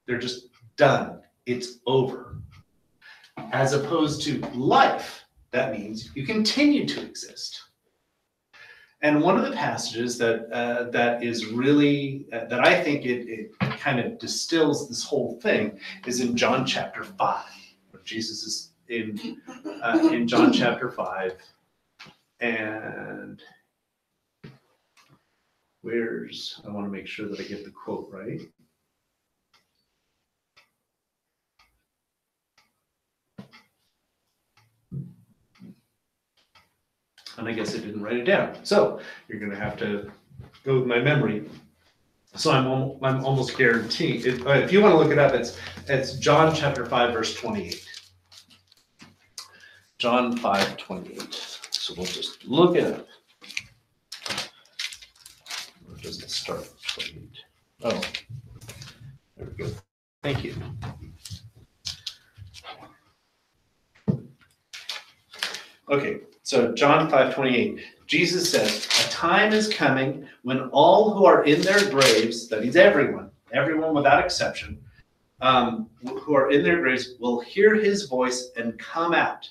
They're just done. It's over. As opposed to life, that means you continue to exist. And one of the passages that is really, that I think it kind of distills this whole thing is in John chapter 5, where Jesus is in John chapter 5. And I want to make sure that I get the quote right. And I guess I didn't write it down. So you're going to have to go with my memory. So I'm almost guaranteed. If you want to look it up, it's John chapter 5, verse 28. John 5:28. So we'll just look it up. Or does it start with 28? Oh, there we go. Thank you. Okay, so John 5:28. Jesus says, a time is coming when all who are in their graves, that means everyone without exception, who are in their graves will hear his voice and come out,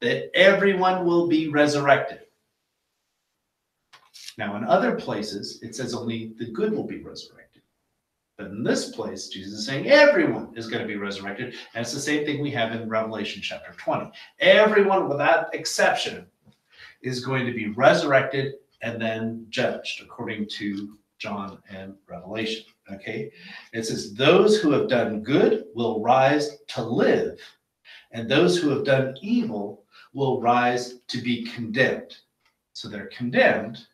that everyone will be resurrected. Now, in other places, it says only the good will be resurrected. But in this place, Jesus is saying everyone is going to be resurrected. And it's the same thing we have in Revelation chapter 20. Everyone without exception is going to be resurrected and then judged according to John and Revelation. Okay? It says, those who have done good will rise to live, and those who have done evil will rise to be condemned. So they're condemned,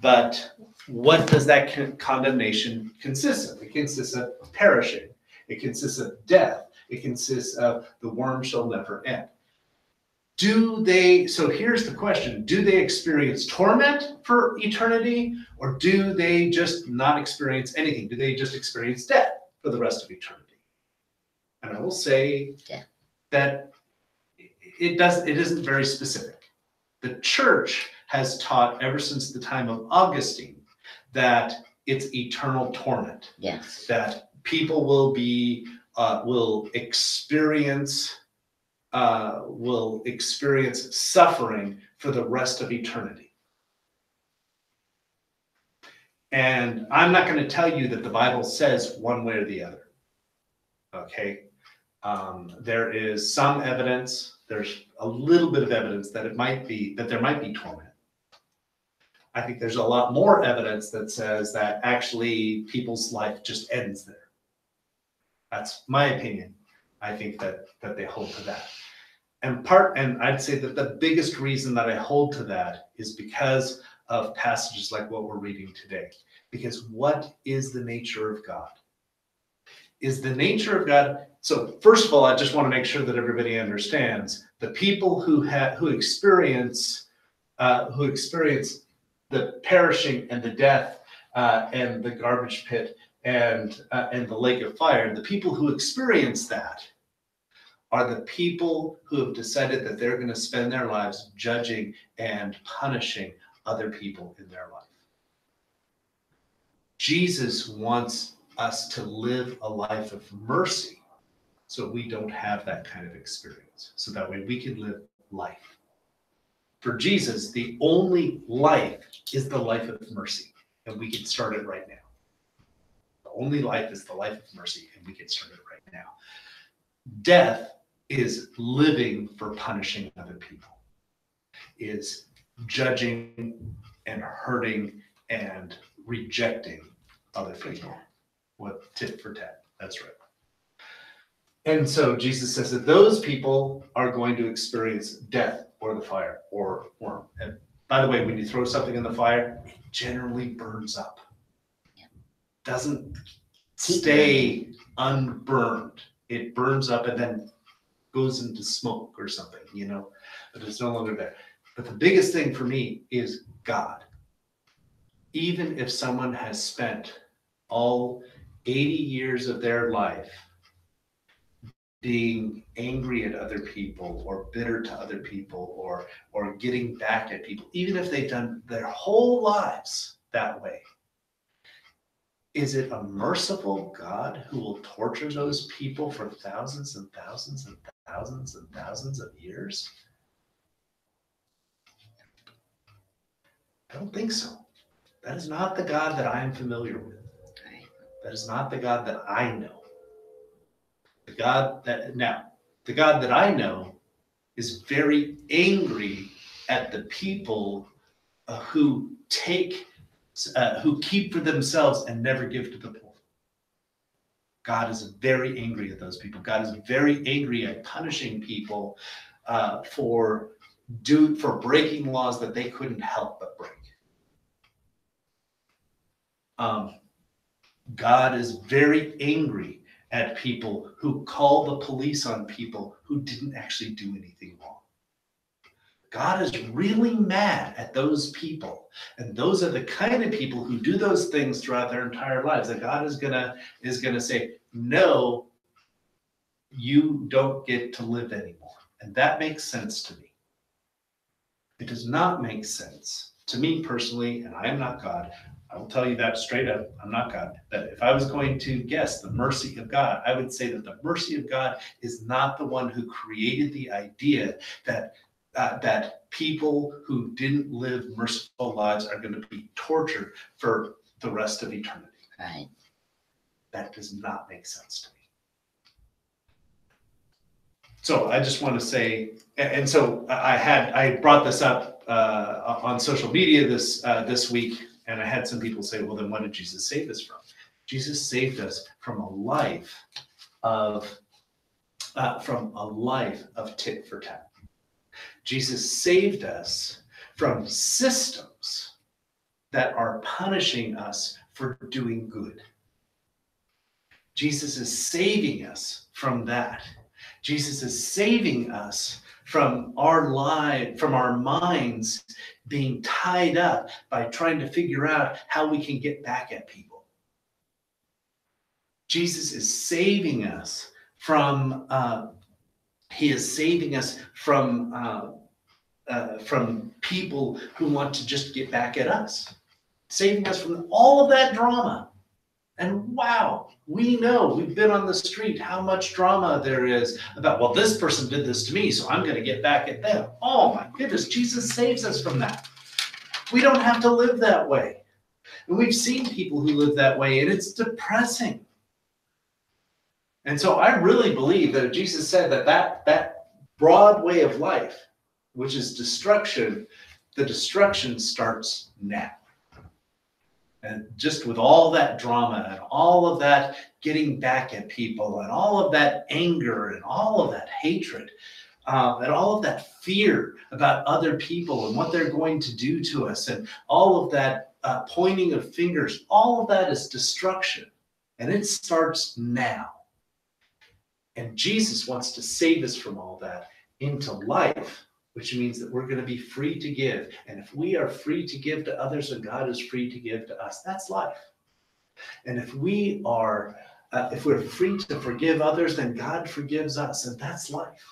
but what does that condemnation consist of? It consists of perishing. It consists of death. It consists of the worm shall never end. So here's the question, do they experience torment for eternity, or do they just not experience anything? Do they just experience death for the rest of eternity? And I will say that it isn't very specific. The church has taught ever since the time of Augustine that it's eternal torment. Yes. That people will experience suffering for the rest of eternity. And I'm not going to tell you that the Bible says one way or the other. Okay? There is some evidence, there's a little bit of evidence that there might be torment. I think there's a lot more evidence that says that actually people's life just ends there. That's my opinion. I think that they hold to that. And I'd say that the biggest reason that I hold to that is because of passages like what we're reading today. Because what is the nature of God? Is the nature of God, so first of all, I just want to make sure that everybody understands the people who experience the perishing and the death and the garbage pit and the lake of fire, the people who experience that are the people who have decided that they're going to spend their lives judging and punishing other people in their life. Jesus wants us to live a life of mercy so we don't have that kind of experience. So that way we can live life. For Jesus, the only life is the life of mercy. And we can start it right now. The only life is the life of mercy, and we get started right now. Death is living for punishing other people, is judging and hurting and rejecting other people. What tit for tat? That's right. And so Jesus says that those people are going to experience death or the fire or worm. And by the way, when you throw something in the fire, it generally burns up. Doesn't stay unburned. It burns up and then goes into smoke or something, but it's no longer there. But the biggest thing for me is God. Even if someone has spent all 80 years of their life being angry at other people or bitter to other people or getting back at people, even if they've done their whole lives that way, is it a merciful God who will torture those people for thousands and thousands and thousands and thousands of years? I don't think so. That is not the God that I am familiar with. That is not the God that I know. The God that I know is very angry at the people who keep for themselves and never give to the poor. God is very angry at those people. God is very angry at punishing people for breaking laws that they couldn't help but break. God is very angry at people who call the police on people who didn't actually do anything wrong. God is really mad at those people. And those are the kind of people who do those things throughout their entire lives. That God is gonna say, no, you don't get to live anymore. And that makes sense to me. It does not make sense to me personally, and I am not God. I will tell you that straight up. I'm not God. That if I was going to guess the mercy of God, I would say that the mercy of God is not the one who created the idea that people who didn't live merciful lives are going to be tortured for the rest of eternity. Right. That does not make sense to me. So I just want to say, and so I brought this up on social media this week, and I had some people say, well, then what did Jesus save us from? Jesus saved us from a life of tit for tat. Jesus saved us from systems that are punishing us for doing good. Jesus is saving us from that. Jesus is saving us from our minds being tied up by trying to figure out how we can get back at people. Jesus is saving us from people who want to just get back at us, saving us from all of that drama. And wow, we know, we've been on the street, how much drama there is about, well, this person did this to me, so I'm going to get back at them. Oh my goodness, Jesus saves us from that. We don't have to live that way. And we've seen people who live that way, and it's depressing. And so I really believe that Jesus said that broad way of life, which is destruction, the destruction starts now. And just with all that drama and all of that getting back at people and all of that anger and all of that hatred and all of that fear about other people and what they're going to do to us and all of that pointing of fingers, all of that is destruction. And it starts now. And Jesus wants to save us from all that into life, which means that we're going to be free to give. And if we are free to give to others and God is free to give to us, that's life. And if we're free to forgive others, then God forgives us, and that's life.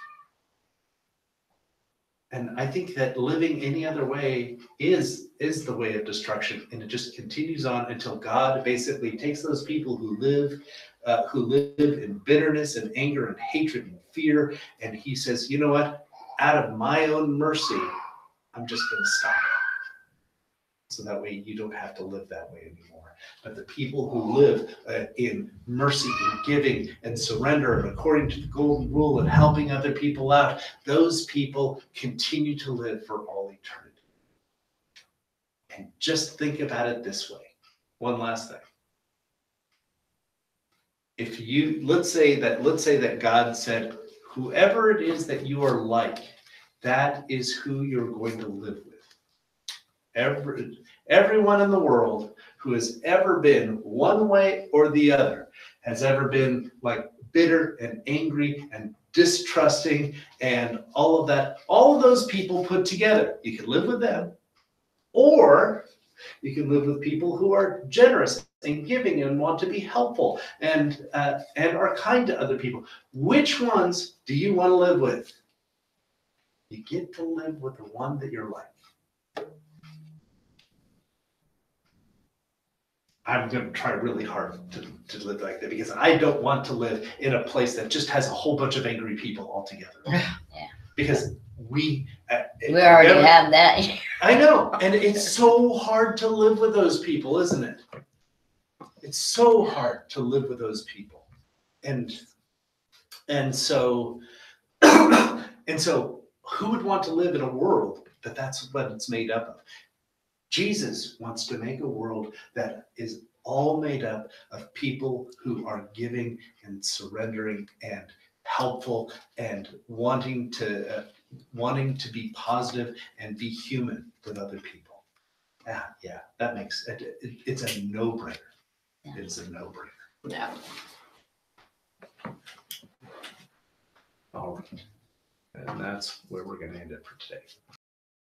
And I think that living any other way is the way of destruction, and it just continues on until God basically takes those people who live in bitterness and anger and hatred and fear, and he says, you know what? Out of my own mercy, I'm just going to stop it. So that way you don't have to live that way anymore. But the people who live in mercy and giving and surrender and according to the golden rule and helping other people out, those people continue to live for all eternity. And just think about it this way. One last thing. If you, let's say that God said, whoever it is that you are like, that is who you're going to live with. Everyone in the world who has ever been one way or the other has ever been like bitter and angry and distrusting and all of that. All of those people put together, you can live with them, or you can live with people who are generous and giving and want to be helpful and are kind to other people. Which ones do you want to live with? You get to live with the one that you're like. I'm going to try really hard to live like that because I don't want to live in a place that just has a whole bunch of angry people altogether. Yeah. Because we already have that. I know, and it's so hard to live with those people, isn't it? It's so hard to live with those people, and so who would want to live in a world that's what it's made up of? Jesus wants to make a world that is all made up of people who are giving and surrendering and helpful and wanting to be positive and be human with other people. Yeah, that makes it. It's a no-brainer. Yeah. It's a no-brainer. Yeah. All right, and that's where we're going to end it for today.